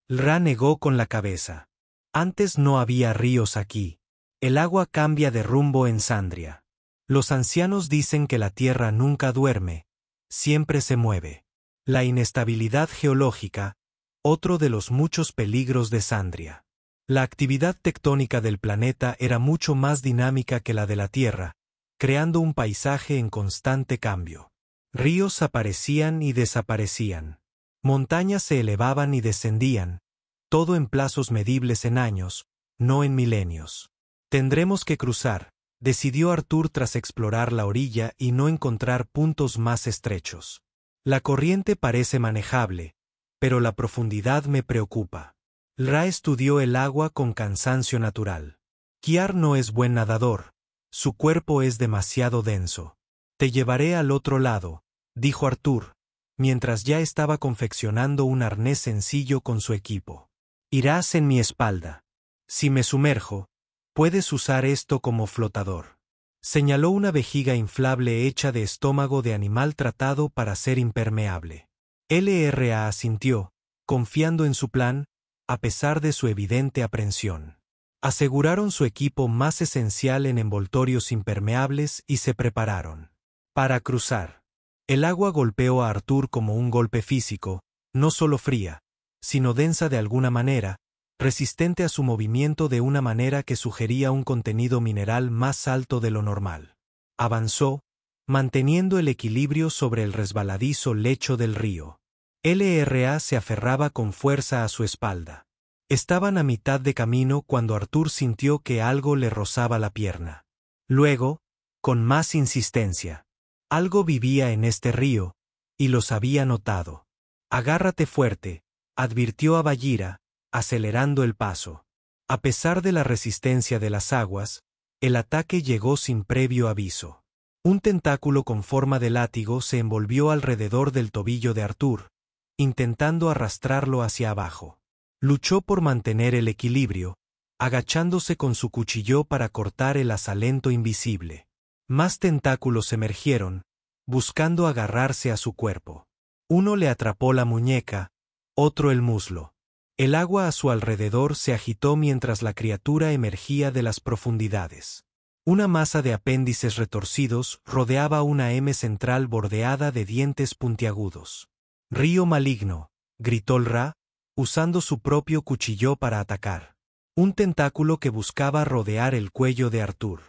Ra negó con la cabeza. Antes no había ríos aquí. El agua cambia de rumbo en Sandria. Los ancianos dicen que la tierra nunca duerme, siempre se mueve. La inestabilidad geológica, otro de los muchos peligros de Sandria. La actividad tectónica del planeta era mucho más dinámica que la de la Tierra, creando un paisaje en constante cambio. Ríos aparecían y desaparecían. Montañas se elevaban y descendían, todo en plazos medibles en años, no en milenios. Tendremos que cruzar, decidió Arthur tras explorar la orilla y no encontrar puntos más estrechos. La corriente parece manejable, pero la profundidad me preocupa. Ra estudió el agua con cansancio natural. Kiar no es buen nadador, su cuerpo es demasiado denso. Te llevaré al otro lado, dijo Arthur, mientras ya estaba confeccionando un arnés sencillo con su equipo. Irás en mi espalda. Si me sumerjo, puedes usar esto como flotador. Señaló una vejiga inflable hecha de estómago de animal tratado para ser impermeable. LRA asintió, confiando en su plan, a pesar de su evidente aprensión. Aseguraron su equipo más esencial en envoltorios impermeables y se prepararon. Para cruzar. El agua golpeó a Arthur como un golpe físico, no solo fría, sino densa de alguna manera, resistente a su movimiento de una manera que sugería un contenido mineral más alto de lo normal. Avanzó, manteniendo el equilibrio sobre el resbaladizo lecho del río. LRA se aferraba con fuerza a su espalda. Estaban a mitad de camino cuando Arthur sintió que algo le rozaba la pierna. Luego, con más insistencia. Algo vivía en este río, y los había notado. Agárrate fuerte, advirtió a Bagheera, acelerando el paso. A pesar de la resistencia de las aguas, el ataque llegó sin previo aviso. Un tentáculo con forma de látigo se envolvió alrededor del tobillo de Arthur, intentando arrastrarlo hacia abajo. Luchó por mantener el equilibrio, agachándose con su cuchillo para cortar el asalento invisible. Más tentáculos emergieron, buscando agarrarse a su cuerpo. Uno le atrapó la muñeca, otro el muslo. El agua a su alrededor se agitó mientras la criatura emergía de las profundidades. Una masa de apéndices retorcidos rodeaba una M central bordeada de dientes puntiagudos. Río maligno, gritó el Ra, usando su propio cuchillo para atacar. Un tentáculo que buscaba rodear el cuello de Arthur.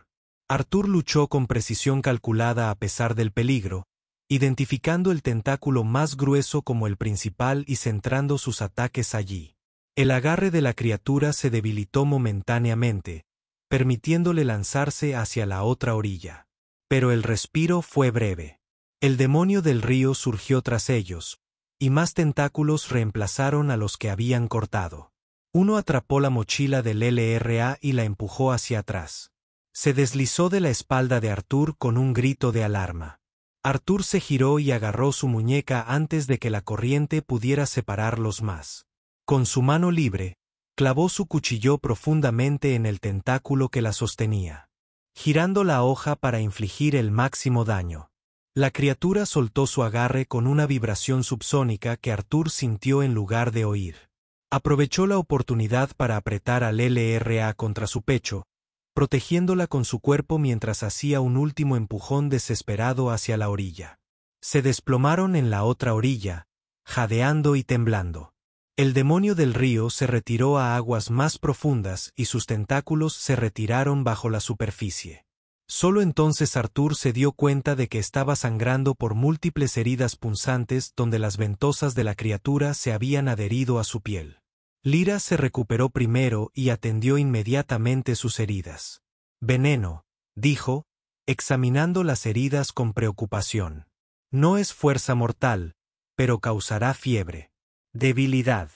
Arthur luchó con precisión calculada a pesar del peligro, identificando el tentáculo más grueso como el principal y centrando sus ataques allí. El agarre de la criatura se debilitó momentáneamente, permitiéndole lanzarse hacia la otra orilla. Pero el respiro fue breve. El demonio del río surgió tras ellos, y más tentáculos reemplazaron a los que habían cortado. Uno atrapó la mochila del LRA y la empujó hacia atrás. Se deslizó de la espalda de Arthur con un grito de alarma. Arthur se giró y agarró su muñeca antes de que la corriente pudiera separarlos más. Con su mano libre, clavó su cuchillo profundamente en el tentáculo que la sostenía, girando la hoja para infligir el máximo daño. La criatura soltó su agarre con una vibración subsónica que Arthur sintió en lugar de oír. Aprovechó la oportunidad para apretar al LRA contra su pecho, protegiéndola con su cuerpo mientras hacía un último empujón desesperado hacia la orilla. Se desplomaron en la otra orilla, jadeando y temblando. El demonio del río se retiró a aguas más profundas y sus tentáculos se retiraron bajo la superficie. Solo entonces Arthur se dio cuenta de que estaba sangrando por múltiples heridas punzantes donde las ventosas de la criatura se habían adherido a su piel. Lyra se recuperó primero y atendió inmediatamente sus heridas. Veneno, dijo, examinando las heridas con preocupación. No es fuerza mortal, pero causará fiebre. Debilidad.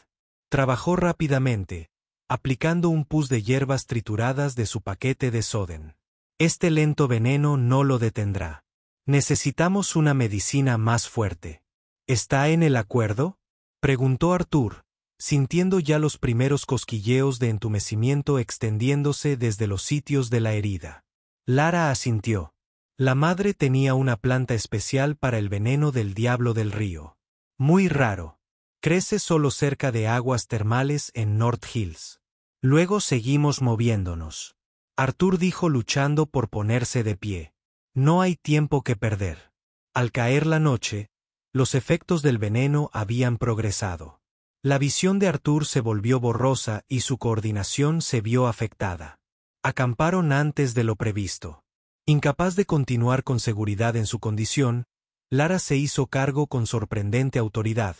Trabajó rápidamente, aplicando un pus de hierbas trituradas de su paquete de Soden. Este lento veneno no lo detendrá. Necesitamos una medicina más fuerte. ¿Está en el acuerdo?, preguntó Arthur, sintiendo ya los primeros cosquilleos de entumecimiento extendiéndose desde los sitios de la herida. Lara asintió. La madre tenía una planta especial para el veneno del diablo del río. Muy raro. Crece solo cerca de aguas termales en North Hills. Luego seguimos moviéndonos. Arthur dijo luchando por ponerse de pie. No hay tiempo que perder. Al caer la noche, los efectos del veneno habían progresado. La visión de Arthur se volvió borrosa y su coordinación se vio afectada. Acamparon antes de lo previsto. Incapaz de continuar con seguridad en su condición, Lara se hizo cargo con sorprendente autoridad,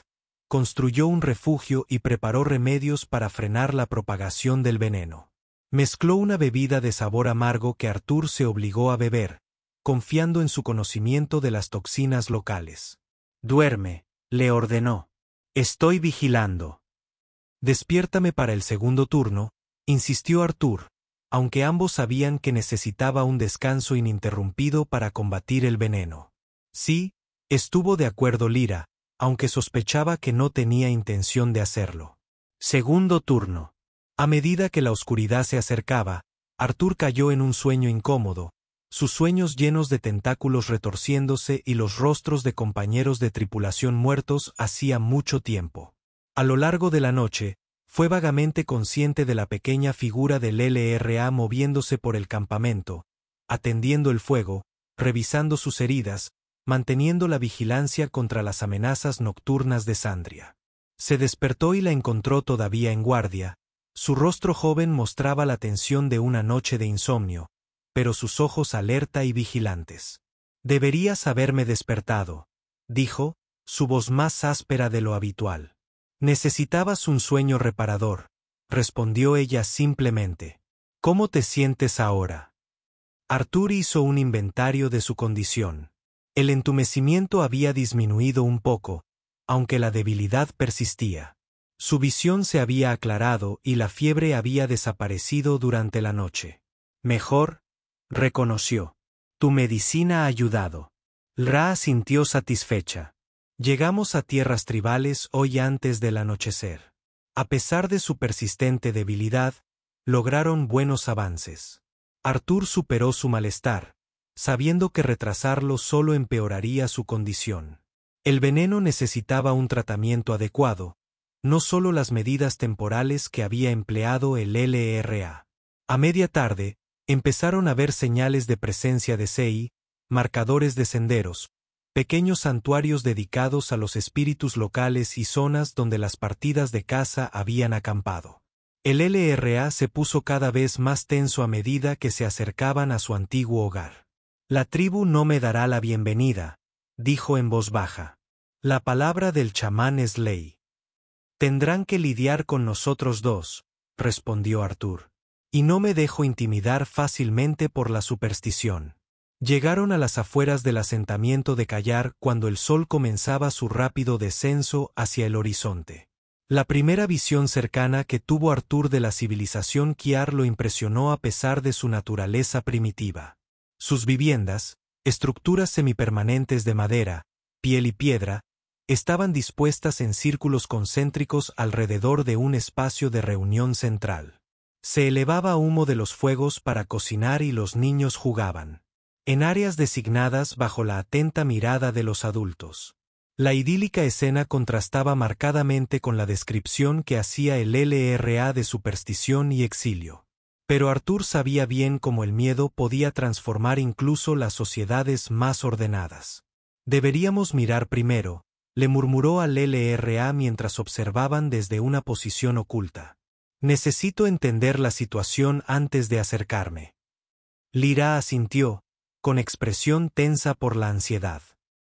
construyó un refugio y preparó remedios para frenar la propagación del veneno. Mezcló una bebida de sabor amargo que Arthur se obligó a beber, confiando en su conocimiento de las toxinas locales. «Duerme», le ordenó. «Estoy vigilando». «Despiértame para el segundo turno», insistió Arthur, aunque ambos sabían que necesitaba un descanso ininterrumpido para combatir el veneno. Sí, estuvo de acuerdo Lyra, aunque sospechaba que no tenía intención de hacerlo. Segundo turno. A medida que la oscuridad se acercaba, Arthur cayó en un sueño incómodo, sus sueños llenos de tentáculos retorciéndose y los rostros de compañeros de tripulación muertos hacía mucho tiempo. A lo largo de la noche, fue vagamente consciente de la pequeña figura del LRA moviéndose por el campamento, atendiendo el fuego, revisando sus heridas, manteniendo la vigilancia contra las amenazas nocturnas de Sandria. Se despertó y la encontró todavía en guardia. Su rostro joven mostraba la tensión de una noche de insomnio, pero sus ojos alerta y vigilantes. «Deberías haberme despertado», dijo, su voz más áspera de lo habitual. «Necesitabas un sueño reparador», respondió ella simplemente. «¿Cómo te sientes ahora?» Arthur hizo un inventario de su condición. El entumecimiento había disminuido un poco, aunque la debilidad persistía. Su visión se había aclarado y la fiebre había desaparecido durante la noche. «Mejor», reconoció. «Tu medicina ha ayudado». Ra sintió satisfecha. «Llegamos a tierras tribales hoy antes del anochecer. A pesar de su persistente debilidad, lograron buenos avances». Arthur superó su malestar, sabiendo que retrasarlo solo empeoraría su condición. El veneno necesitaba un tratamiento adecuado, no solo las medidas temporales que había empleado el LRA. A media tarde, empezaron a ver señales de presencia de Sei, marcadores de senderos, pequeños santuarios dedicados a los espíritus locales y zonas donde las partidas de caza habían acampado. El LRA se puso cada vez más tenso a medida que se acercaban a su antiguo hogar. La tribu no me dará la bienvenida, dijo en voz baja. La palabra del chamán es ley. Tendrán que lidiar con nosotros dos, respondió Artur. Y no me dejo intimidar fácilmente por la superstición. Llegaron a las afueras del asentamiento de Callar cuando el sol comenzaba su rápido descenso hacia el horizonte. La primera visión cercana que tuvo Artur de la civilización Kiar lo impresionó a pesar de su naturaleza primitiva. Sus viviendas, estructuras semipermanentes de madera, piel y piedra, estaban dispuestas en círculos concéntricos alrededor de un espacio de reunión central. Se elevaba humo de los fuegos para cocinar y los niños jugaban. En áreas designadas bajo la atenta mirada de los adultos. La idílica escena contrastaba marcadamente con la descripción que hacía el LRA de superstición y exilio. Pero Artur sabía bien cómo el miedo podía transformar incluso las sociedades más ordenadas. Deberíamos mirar primero, le murmuró al LRA mientras observaban desde una posición oculta. Necesito entender la situación antes de acercarme. Lyra asintió, con expresión tensa por la ansiedad.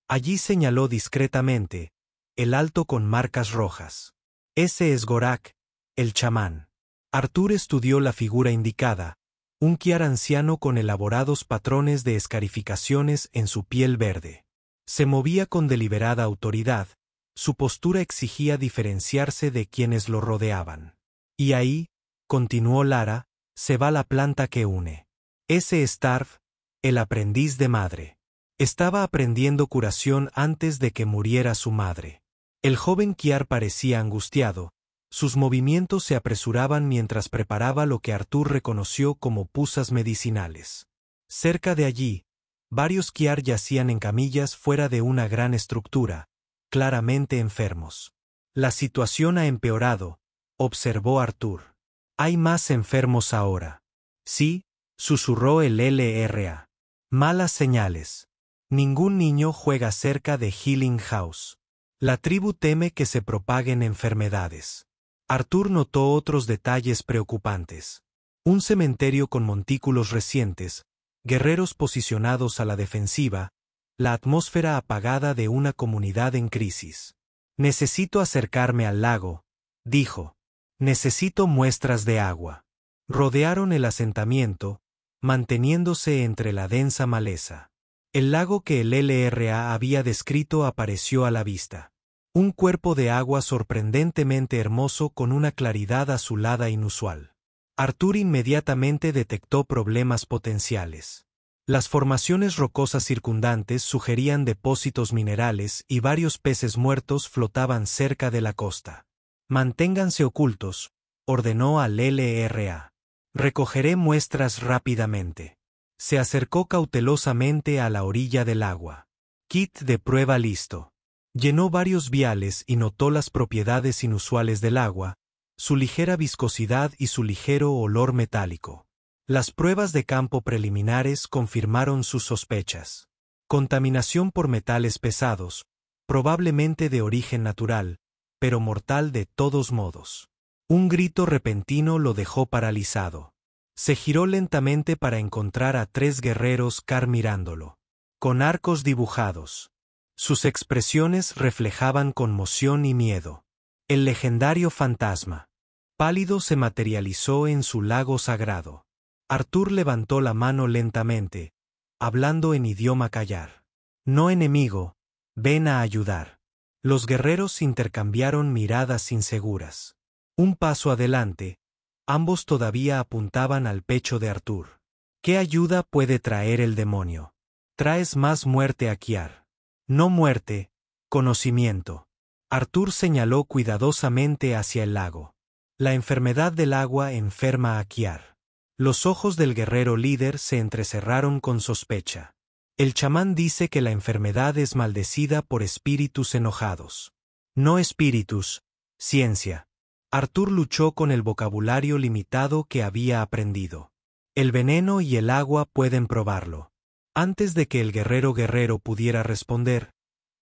Allí señaló discretamente, el alto con marcas rojas. Ese es Gorak, el chamán. Artur estudió la figura indicada, un Kiar anciano con elaborados patrones de escarificaciones en su piel verde. Se movía con deliberada autoridad, su postura exigía diferenciarse de quienes lo rodeaban. Y ahí, continuó Lara, se va la planta que une. Ese es Tarf, el aprendiz de madre. Estaba aprendiendo curación antes de que muriera su madre. El joven Kiar parecía angustiado, sus movimientos se apresuraban mientras preparaba lo que Artur reconoció como pusas medicinales. Cerca de allí, varios Kiar yacían en camillas fuera de una gran estructura, claramente enfermos. La situación ha empeorado, observó Artur. Hay más enfermos ahora. Sí, susurró el LRA. Malas señales. Ningún niño juega cerca de Healing House. La tribu teme que se propaguen enfermedades. Artur notó otros detalles preocupantes. Un cementerio con montículos recientes, guerreros posicionados a la defensiva, la atmósfera apagada de una comunidad en crisis. Necesito acercarme al lago, dijo. Necesito muestras de agua. Rodearon el asentamiento, manteniéndose entre la densa maleza. El lago que el LRA había descrito apareció a la vista. Un cuerpo de agua sorprendentemente hermoso con una claridad azulada inusual. Artur inmediatamente detectó problemas potenciales. Las formaciones rocosas circundantes sugerían depósitos minerales y varios peces muertos flotaban cerca de la costa. Manténganse ocultos, ordenó al LRA. Recogeré muestras rápidamente. Se acercó cautelosamente a la orilla del agua. Kit de prueba listo. Llenó varios viales y notó las propiedades inusuales del agua, su ligera viscosidad y su ligero olor metálico. Las pruebas de campo preliminares confirmaron sus sospechas. Contaminación por metales pesados, probablemente de origen natural, pero mortal de todos modos. Un grito repentino lo dejó paralizado. Se giró lentamente para encontrar a 3 guerreros Kar mirándolo. Con arcos dibujados. Sus expresiones reflejaban conmoción y miedo. El legendario fantasma. Pálido se materializó en su lago sagrado. Artur levantó la mano lentamente, hablando en idioma Callar. No enemigo, ven a ayudar. Los guerreros intercambiaron miradas inseguras. Un paso adelante, ambos todavía apuntaban al pecho de Artur. ¿Qué ayuda puede traer el demonio? Traes más muerte a Kiar. No muerte, conocimiento. Artur señaló cuidadosamente hacia el lago. La enfermedad del agua enferma a Kiar. Los ojos del guerrero líder se entrecerraron con sospecha. El chamán dice que la enfermedad es maldecida por espíritus enojados. No espíritus, ciencia. Artur luchó con el vocabulario limitado que había aprendido. El veneno y el agua pueden probarlo. Antes de que el guerrero pudiera responder,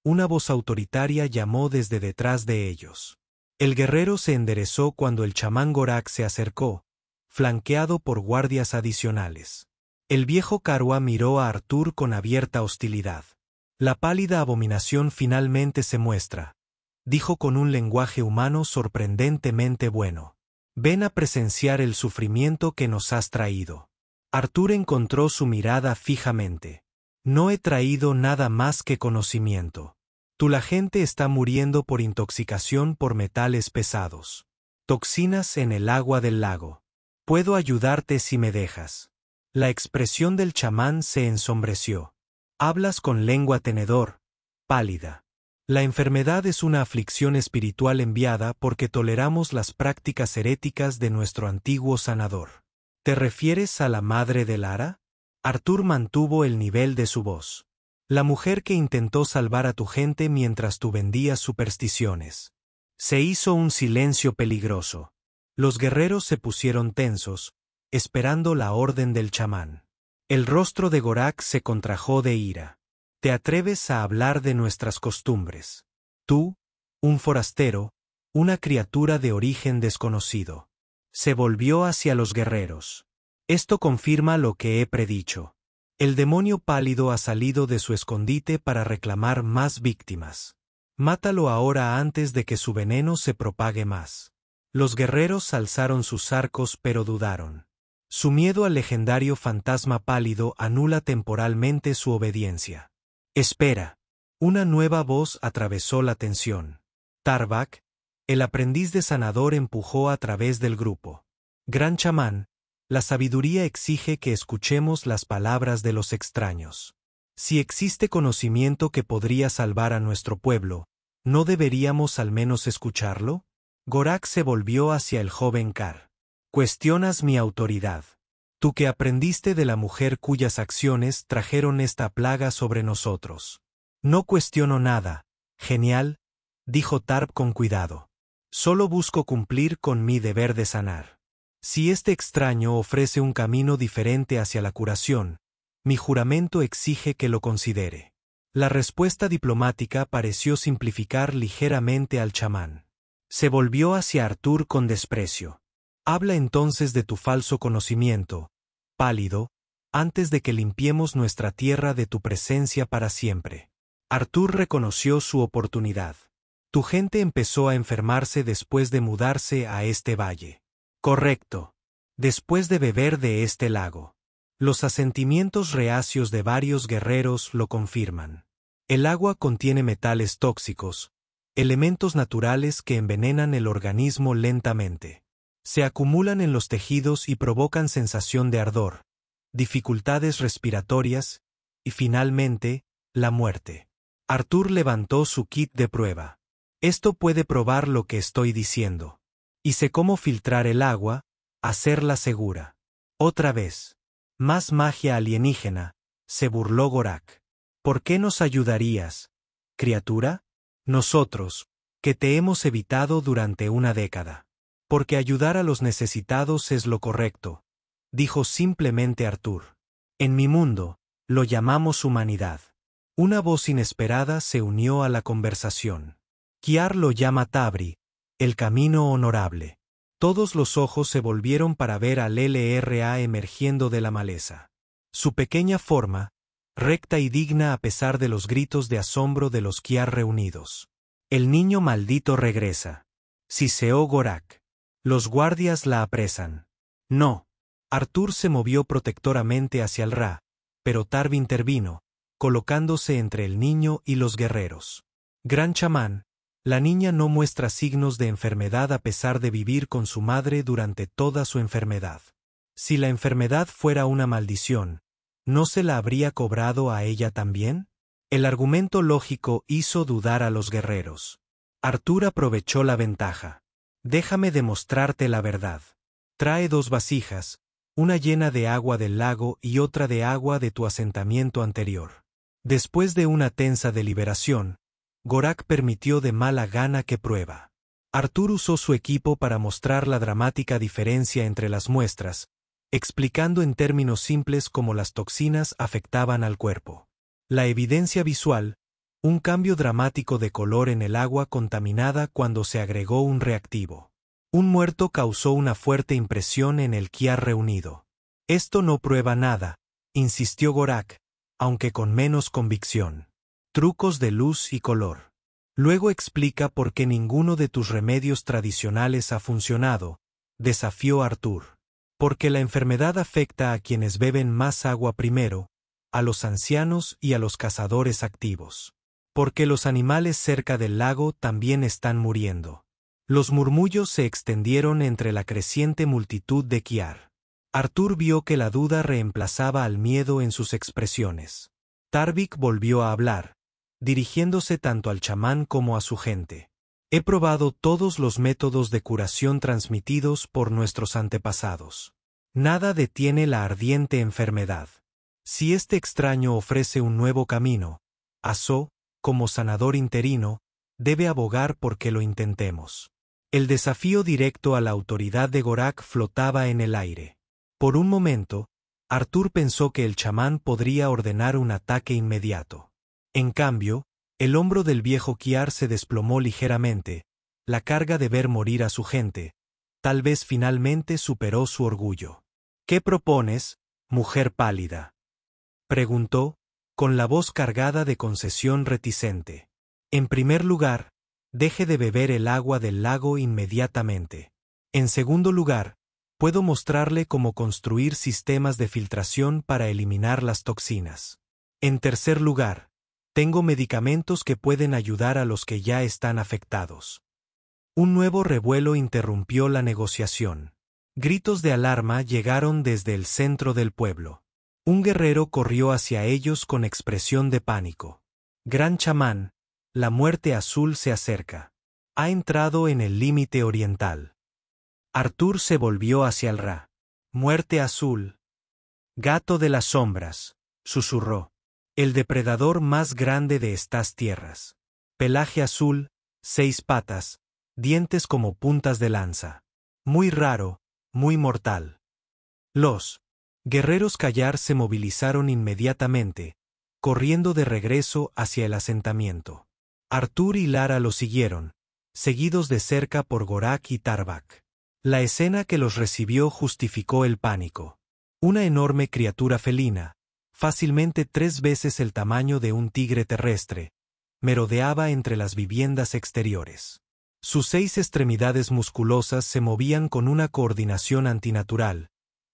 una voz autoritaria llamó desde detrás de ellos. El guerrero se enderezó cuando el chamán Gorak se acercó, flanqueado por guardias adicionales. El viejo Karwa miró a Artur con abierta hostilidad. La pálida abominación finalmente se muestra, dijo con un lenguaje humano sorprendentemente bueno. Ven a presenciar el sufrimiento que nos has traído. Artur encontró su mirada fijamente. No he traído nada más que conocimiento. La gente está muriendo por intoxicación por metales pesados. Toxinas en el agua del lago. Puedo ayudarte si me dejas. La expresión del chamán se ensombreció. Hablas con lengua tenedor, pálida. La enfermedad es una aflicción espiritual enviada porque toleramos las prácticas heréticas de nuestro antiguo sanador. ¿Te refieres a la madre de Lara? Artur mantuvo el nivel de su voz. La mujer que intentó salvar a tu gente mientras tú vendías supersticiones. Se hizo un silencio peligroso. Los guerreros se pusieron tensos, esperando la orden del chamán. El rostro de Gorak se contrajo de ira. ¿Te atreves a hablar de nuestras costumbres? Tú, un forastero, una criatura de origen desconocido. Se volvió hacia los guerreros. Esto confirma lo que he predicho. El demonio pálido ha salido de su escondite para reclamar más víctimas. Mátalo ahora antes de que su veneno se propague más. Los guerreros alzaron sus arcos pero dudaron. Su miedo al legendario fantasma pálido anula temporalmente su obediencia. Espera. Una nueva voz atravesó la tensión. Tarbak, el aprendiz de sanador, empujó a través del grupo. Gran chamán, la sabiduría exige que escuchemos las palabras de los extraños. Si existe conocimiento que podría salvar a nuestro pueblo, ¿no deberíamos al menos escucharlo? Gorak se volvió hacia el joven Kar. Cuestionas mi autoridad. Tú que aprendiste de la mujer cuyas acciones trajeron esta plaga sobre nosotros. No cuestiono nada. Genial, dijo Tarp con cuidado. Solo busco cumplir con mi deber de sanar. Si este extraño ofrece un camino diferente hacia la curación, mi juramento exige que lo considere. La respuesta diplomática pareció simplificar ligeramente al chamán. Se volvió hacia Artur con desprecio. Habla entonces de tu falso conocimiento, pálido, antes de que limpiemos nuestra tierra de tu presencia para siempre. Artur reconoció su oportunidad. Tu gente empezó a enfermarse después de mudarse a este valle. Correcto. Después de beber de este lago. Los asentimientos reacios de varios guerreros lo confirman. El agua contiene metales tóxicos, elementos naturales que envenenan el organismo lentamente. Se acumulan en los tejidos y provocan sensación de ardor, dificultades respiratorias y, finalmente, la muerte. Artur levantó su kit de prueba. Esto puede probar lo que estoy diciendo. Y sé cómo filtrar el agua, hacerla segura. Otra vez. Más magia alienígena, se burló Gorak. ¿Por qué nos ayudarías, criatura? Nosotros, que te hemos evitado durante una década. Porque ayudar a los necesitados es lo correcto, dijo simplemente Artur. En mi mundo, lo llamamos humanidad. Una voz inesperada se unió a la conversación. Kiar lo llama Tabri, el camino honorable. Todos los ojos se volvieron para ver al LRA emergiendo de la maleza. Su pequeña forma, recta y digna a pesar de los gritos de asombro de los Kiar reunidos. El niño maldito regresa. Siseó Gorak. Los guardias la apresan. No. Artur se movió protectoramente hacia el Ra, pero Tarb intervino, colocándose entre el niño y los guerreros. Gran chamán, la niña no muestra signos de enfermedad a pesar de vivir con su madre durante toda su enfermedad. Si la enfermedad fuera una maldición, ¿no se la habría cobrado a ella también? El argumento lógico hizo dudar a los guerreros. Artur aprovechó la ventaja. Déjame demostrarte la verdad. Trae 2 vasijas, una llena de agua del lago y otra de agua de tu asentamiento anterior. Después de una tensa deliberación, Gorak permitió de mala gana que prueba. Artur usó su equipo para mostrar la dramática diferencia entre las muestras, explicando en términos simples cómo las toxinas afectaban al cuerpo. La evidencia visual: un cambio dramático de color en el agua contaminada cuando se agregó un reactivo. Un muerto causó una fuerte impresión en el Kiar reunido. Esto no prueba nada, insistió Gorak, aunque con menos convicción. Trucos de luz y color. Luego explica por qué ninguno de tus remedios tradicionales ha funcionado, desafió Arthur. Porque la enfermedad afecta a quienes beben más agua primero, a los ancianos y a los cazadores activos. Porque los animales cerca del lago también están muriendo. Los murmullos se extendieron entre la creciente multitud de Kiar. Arthur vio que la duda reemplazaba al miedo en sus expresiones. Tarvik volvió a hablar, dirigiéndose tanto al chamán como a su gente. He probado todos los métodos de curación transmitidos por nuestros antepasados. Nada detiene la ardiente enfermedad. Si este extraño ofrece un nuevo camino, Aso, como sanador interino, debe abogar por que lo intentemos. El desafío directo a la autoridad de Gorak flotaba en el aire. Por un momento, Arthur pensó que el chamán podría ordenar un ataque inmediato. En cambio, el hombro del viejo Kiar se desplomó ligeramente, la carga de ver morir a su gente. Tal vez finalmente superó su orgullo. ¿Qué propones, mujer pálida?, preguntó, con la voz cargada de concesión reticente. En primer lugar, deje de beber el agua del lago inmediatamente. En segundo lugar, puedo mostrarle cómo construir sistemas de filtración para eliminar las toxinas. En tercer lugar, tengo medicamentos que pueden ayudar a los que ya están afectados. Un nuevo revuelo interrumpió la negociación. Gritos de alarma llegaron desde el centro del pueblo. Un guerrero corrió hacia ellos con expresión de pánico. Gran chamán, la muerte azul se acerca. Ha entrado en el límite oriental. Arthur se volvió hacia el Ra. Muerte azul. Gato de las sombras, susurró. El depredador más grande de estas tierras. Pelaje azul, 6 patas, dientes como puntas de lanza. Muy raro, muy mortal. Los guerreros Kayar se movilizaron inmediatamente, corriendo de regreso hacia el asentamiento. Arthur y Lara lo siguieron, seguidos de cerca por Gorak y Tarvik. La escena que los recibió justificó el pánico. Una enorme criatura felina, fácilmente 3 veces el tamaño de un tigre terrestre, merodeaba entre las viviendas exteriores. Sus 6 extremidades musculosas se movían con una coordinación antinatural,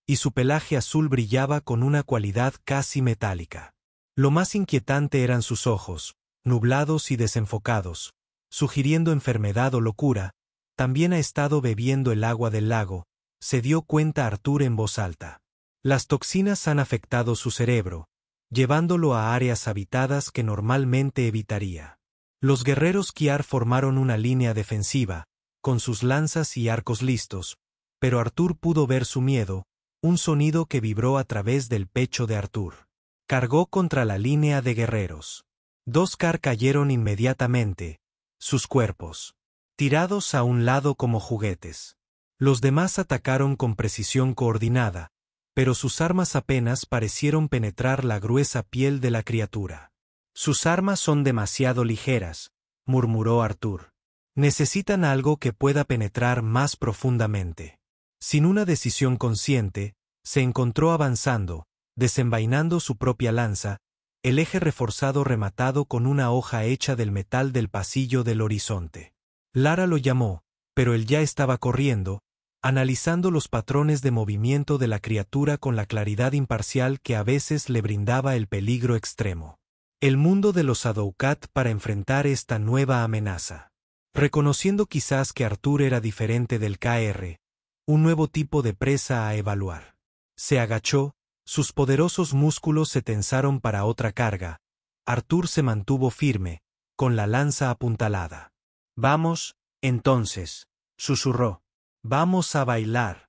y su pelaje azul brillaba con una cualidad casi metálica. Lo más inquietante eran sus ojos, nublados y desenfocados, sugiriendo enfermedad o locura. También ha estado bebiendo el agua del lago, se dio cuenta Arthur en voz alta. Las toxinas han afectado su cerebro, llevándolo a áreas habitadas que normalmente evitaría. Los guerreros Kiar formaron una línea defensiva, con sus lanzas y arcos listos, pero Arthur pudo ver su miedo, un sonido que vibró a través del pecho de Arthur. Cargó contra la línea de guerreros. 2 Kar cayeron inmediatamente, sus cuerpos tirados a un lado como juguetes. Los demás atacaron con precisión coordinada, pero sus armas apenas parecieron penetrar la gruesa piel de la criatura. Sus armas son demasiado ligeras, murmuró Arthur. Necesitan algo que pueda penetrar más profundamente. Sin una decisión consciente, se encontró avanzando, desenvainando su propia lanza, el eje reforzado rematado con una hoja hecha del metal del pasillo del horizonte. Lara lo llamó, pero él ya estaba corriendo, analizando los patrones de movimiento de la criatura con la claridad imparcial que a veces le brindaba el peligro extremo. El mundo de los Adoukat para enfrentar esta nueva amenaza. Reconociendo quizás que Arthur era diferente del KR, un nuevo tipo de presa a evaluar. Se agachó, sus poderosos músculos se tensaron para otra carga. Arthur se mantuvo firme, con la lanza apuntalada. Vamos, entonces, susurró. Vamos a bailar.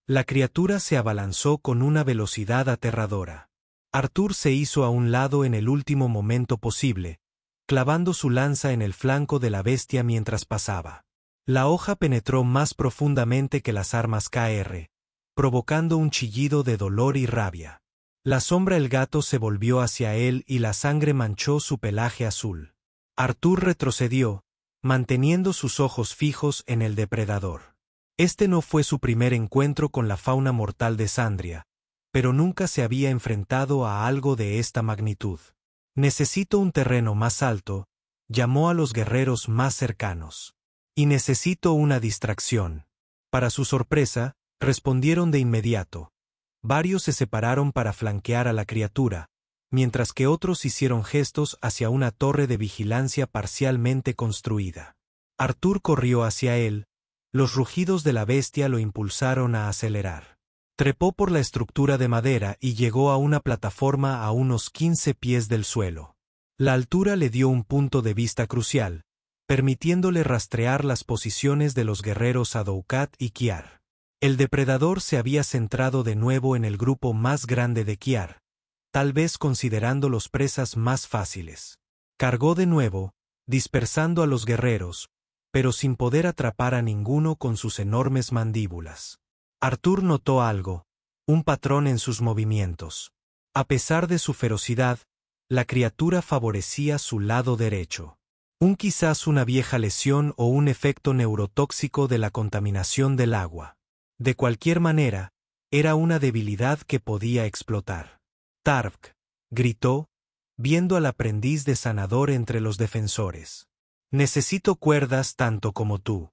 La criatura se abalanzó con una velocidad aterradora. Arthur se hizo a un lado en el último momento posible, clavando su lanza en el flanco de la bestia mientras pasaba. La hoja penetró más profundamente que las armas KR, provocando un chillido de dolor y rabia. La sombra del gato se volvió hacia él y la sangre manchó su pelaje azul. Arthur retrocedió, manteniendo sus ojos fijos en el depredador. Este no fue su primer encuentro con la fauna mortal de Sandria, pero nunca se había enfrentado a algo de esta magnitud. Necesito un terreno más alto, llamó a los guerreros más cercanos. Y necesito una distracción. Para su sorpresa, respondieron de inmediato. Varios se separaron para flanquear a la criatura, mientras que otros hicieron gestos hacia una torre de vigilancia parcialmente construida. Arthur corrió hacia él, los rugidos de la bestia lo impulsaron a acelerar. Trepó por la estructura de madera y llegó a una plataforma a unos 15 pies del suelo. La altura le dio un punto de vista crucial, permitiéndole rastrear las posiciones de los guerreros Adoukat y Kiar. El depredador se había centrado de nuevo en el grupo más grande de Kiar, tal vez considerando los presas más fáciles. Cargó de nuevo, dispersando a los guerreros, pero sin poder atrapar a ninguno con sus enormes mandíbulas. Arthur notó algo, un patrón en sus movimientos. A pesar de su ferocidad, la criatura favorecía su lado derecho. Quizás una vieja lesión o un efecto neurotóxico de la contaminación del agua. De cualquier manera, era una debilidad que podía explotar. Tarvk, gritó, viendo al aprendiz de sanador entre los defensores. Necesito cuerdas tanto como tú.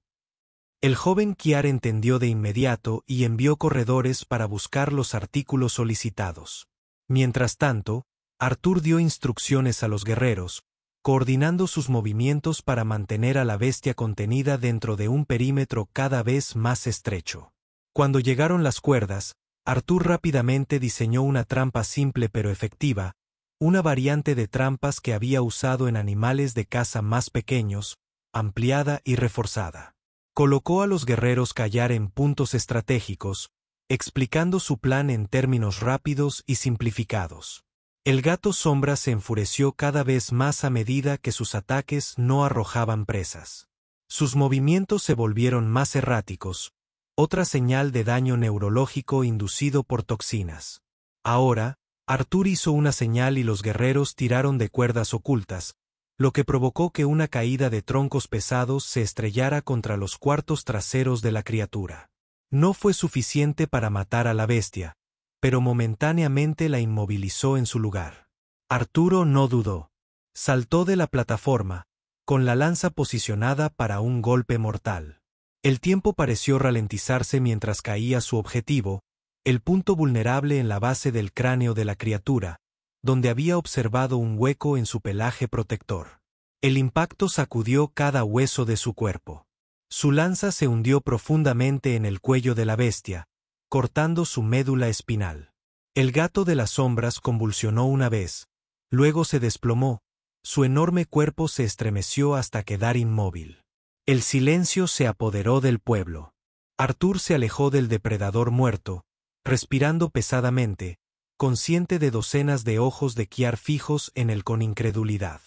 El joven Kiar entendió de inmediato y envió corredores para buscar los artículos solicitados. Mientras tanto, Arthur dio instrucciones a los guerreros, coordinando sus movimientos para mantener a la bestia contenida dentro de un perímetro cada vez más estrecho. Cuando llegaron las cuerdas, Arthur rápidamente diseñó una trampa simple pero efectiva, una variante de trampas que había usado en animales de caza más pequeños, ampliada y reforzada. Colocó a los guerreros callar en puntos estratégicos, explicando su plan en términos rápidos y simplificados. El gato sombra se enfureció cada vez más a medida que sus ataques no arrojaban presas. Sus movimientos se volvieron más erráticos, otra señal de daño neurológico inducido por toxinas. Ahora, Arthur hizo una señal y los guerreros tiraron de cuerdas ocultas, lo que provocó que una caída de troncos pesados se estrellara contra los cuartos traseros de la criatura. No fue suficiente para matar a la bestia, pero momentáneamente la inmovilizó en su lugar. Arturo no dudó. Saltó de la plataforma, con la lanza posicionada para un golpe mortal. El tiempo pareció ralentizarse mientras caía su objetivo, el punto vulnerable en la base del cráneo de la criatura, donde había observado un hueco en su pelaje protector. El impacto sacudió cada hueso de su cuerpo. Su lanza se hundió profundamente en el cuello de la bestia, cortando su médula espinal. El gato de las sombras convulsionó una vez, luego se desplomó, su enorme cuerpo se estremeció hasta quedar inmóvil. El silencio se apoderó del pueblo. Arthur se alejó del depredador muerto, respirando pesadamente, consciente de docenas de ojos de Kiar fijos en él con incredulidad.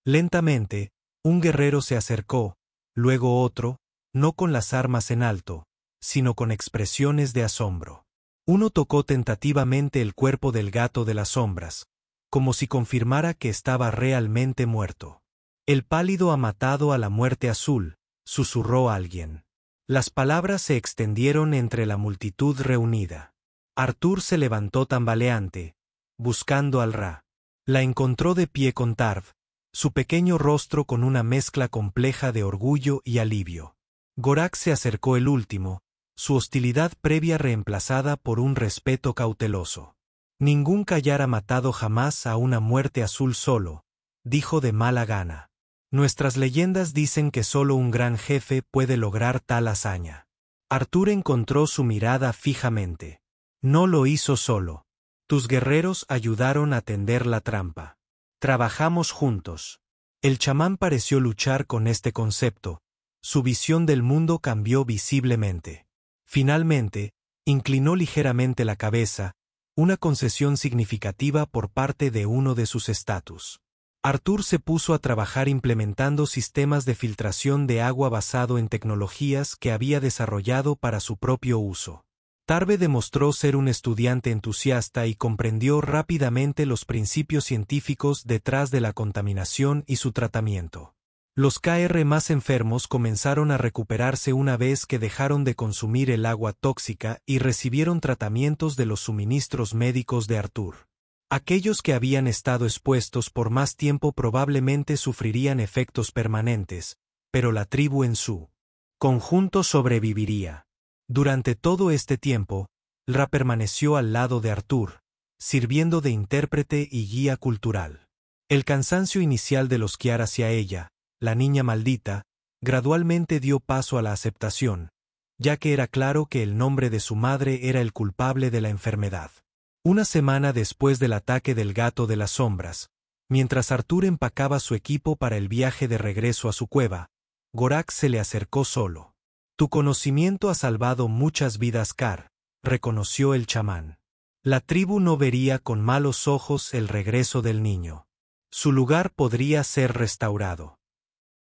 Lentamente, un guerrero se acercó, luego otro, no con las armas en alto, sino con expresiones de asombro. Uno tocó tentativamente el cuerpo del gato de las sombras, como si confirmara que estaba realmente muerto. El pálido ha matado a la muerte azul, susurró alguien. Las palabras se extendieron entre la multitud reunida. Arthur se levantó tambaleante, buscando al Ra. La encontró de pie con Tarv, su pequeño rostro con una mezcla compleja de orgullo y alivio. Gorak se acercó el último, su hostilidad previa reemplazada por un respeto cauteloso. Ningún Kayar ha matado jamás a una muerte azul solo, dijo de mala gana. Nuestras leyendas dicen que solo un gran jefe puede lograr tal hazaña. Arthur encontró su mirada fijamente. No lo hizo solo. Tus guerreros ayudaron a tender la trampa. Trabajamos juntos. El chamán pareció luchar con este concepto. Su visión del mundo cambió visiblemente. Finalmente, inclinó ligeramente la cabeza, una concesión significativa por parte de uno de sus estatus. Arthur se puso a trabajar implementando sistemas de filtración de agua basado en tecnologías que había desarrollado para su propio uso. Tarbe demostró ser un estudiante entusiasta y comprendió rápidamente los principios científicos detrás de la contaminación y su tratamiento. Los KR más enfermos comenzaron a recuperarse una vez que dejaron de consumir el agua tóxica y recibieron tratamientos de los suministros médicos de Arthur. Aquellos que habían estado expuestos por más tiempo probablemente sufrirían efectos permanentes, pero la tribu en su conjunto sobreviviría. Durante todo este tiempo, Ra permaneció al lado de Arthur, sirviendo de intérprete y guía cultural. El cansancio inicial de los Kiar hacia ella, la niña maldita, gradualmente dio paso a la aceptación, ya que era claro que el nombre de su madre era el culpable de la enfermedad. Una semana después del ataque del gato de las sombras, mientras Arthur empacaba su equipo para el viaje de regreso a su cueva, Gorak se le acercó solo. Tu conocimiento ha salvado muchas vidas, Car, reconoció el chamán. La tribu no vería con malos ojos el regreso del niño. Su lugar podría ser restaurado.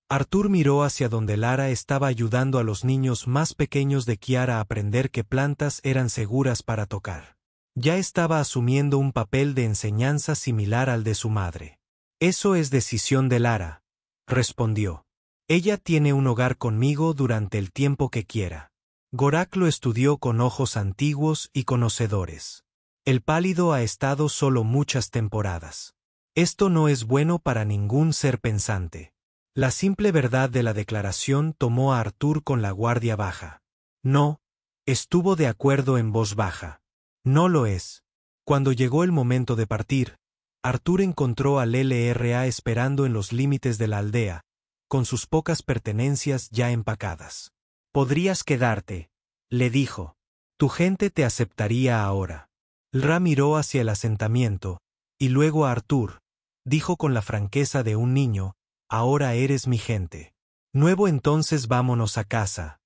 Arthur miró hacia donde Lara estaba ayudando a los niños más pequeños de Kiar a aprender que plantas eran seguras para tocar. Ya estaba asumiendo un papel de enseñanza similar al de su madre. Eso es decisión de Lara, respondió. Ella tiene un hogar conmigo durante el tiempo que quiera. Gorak lo estudió con ojos antiguos y conocedores. El pálido ha estado solo muchas temporadas. Esto no es bueno para ningún ser pensante. La simple verdad de la declaración tomó a Arthur con la guardia baja. No, estuvo de acuerdo en voz baja. No lo es. Cuando llegó el momento de partir, Arthur encontró al LRA esperando en los límites de la aldea, con sus pocas pertenencias ya empacadas. Podrías quedarte, le dijo. Tu gente te aceptaría ahora. Ra miró hacia el asentamiento, y luego a Arthur, dijo con la franqueza de un niño, ahora eres mi gente. Nuevo entonces vámonos a casa,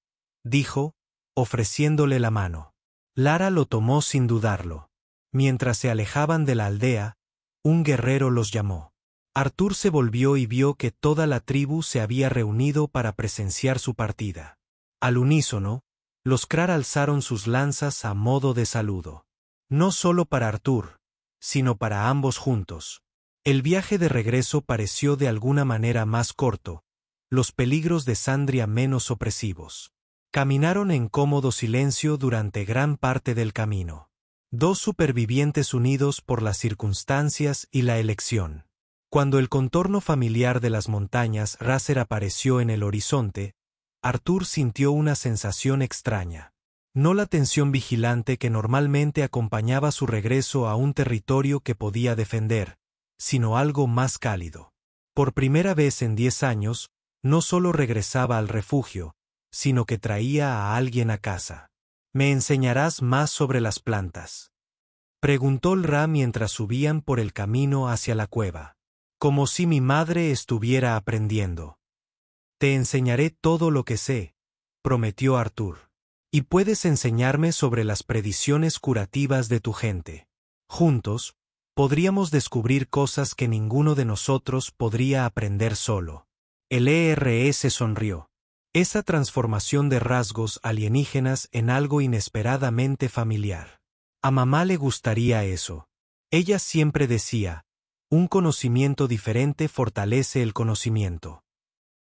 dijo, ofreciéndole la mano. Lara lo tomó sin dudarlo. Mientras se alejaban de la aldea, un guerrero los llamó. Arthur se volvió y vio que toda la tribu se había reunido para presenciar su partida. Al unísono, los Krar alzaron sus lanzas a modo de saludo. No solo para Arthur, sino para ambos juntos. El viaje de regreso pareció de alguna manera más corto, los peligros de Sandria menos opresivos. Caminaron en cómodo silencio durante gran parte del camino. Dos supervivientes unidos por las circunstancias y la elección. Cuando el contorno familiar de las montañas Raser apareció en el horizonte, Arthur sintió una sensación extraña. No la tensión vigilante que normalmente acompañaba su regreso a un territorio que podía defender, sino algo más cálido. Por primera vez en 10 años, no solo regresaba al refugio, sino que traía a alguien a casa. ¿Me enseñarás más sobre las plantas?, preguntó el Ra mientras subían por el camino hacia la cueva. Como si mi madre estuviera aprendiendo. Te enseñaré todo lo que sé, prometió Arthur. Y puedes enseñarme sobre las predicciones curativas de tu gente. Juntos, podríamos descubrir cosas que ninguno de nosotros podría aprender solo. El ERS sonrió. Esa transformación de rasgos alienígenas en algo inesperadamente familiar. A mamá le gustaría eso. Ella siempre decía, un conocimiento diferente fortalece el conocimiento.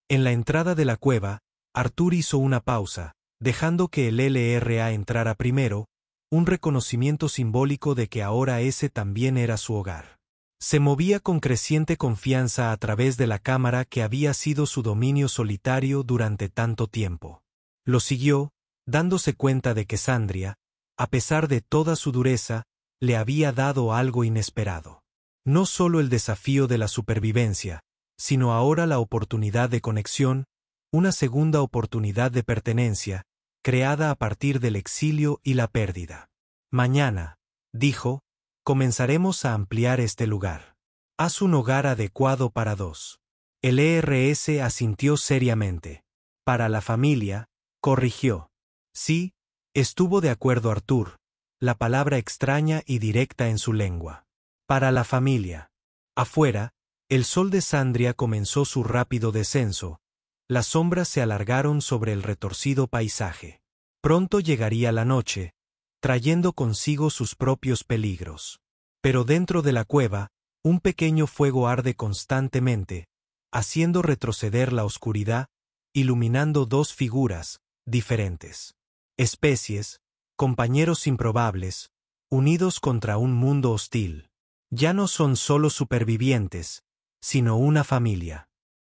En la entrada de la cueva, Arthur hizo una pausa, dejando que el LRA entrara primero, un reconocimiento simbólico de que ahora ese también era su hogar. Se movía con creciente confianza a través de la cámara que había sido su dominio solitario durante tanto tiempo. Lo siguió, dándose cuenta de que Sandria, a pesar de toda su dureza, le había dado algo inesperado. No solo el desafío de la supervivencia, sino ahora la oportunidad de conexión, una segunda oportunidad de pertenencia, creada a partir del exilio y la pérdida. Mañana, dijo, comenzaremos a ampliar este lugar. Haz un hogar adecuado para 2. El ERS asintió seriamente. Para la familia, corrigió. Sí, estuvo de acuerdo Arthur, la palabra extraña y directa en su lengua. Para la familia. Afuera, el sol de Sandria comenzó su rápido descenso. Las sombras se alargaron sobre el retorcido paisaje. Pronto llegaría la noche, trayendo consigo sus propios peligros. Pero dentro de la cueva, un pequeño fuego arde constantemente, haciendo retroceder la oscuridad, iluminando dos figuras diferentes. Especies, compañeros improbables, unidos contra un mundo hostil. Ya no son solo supervivientes, sino una familia.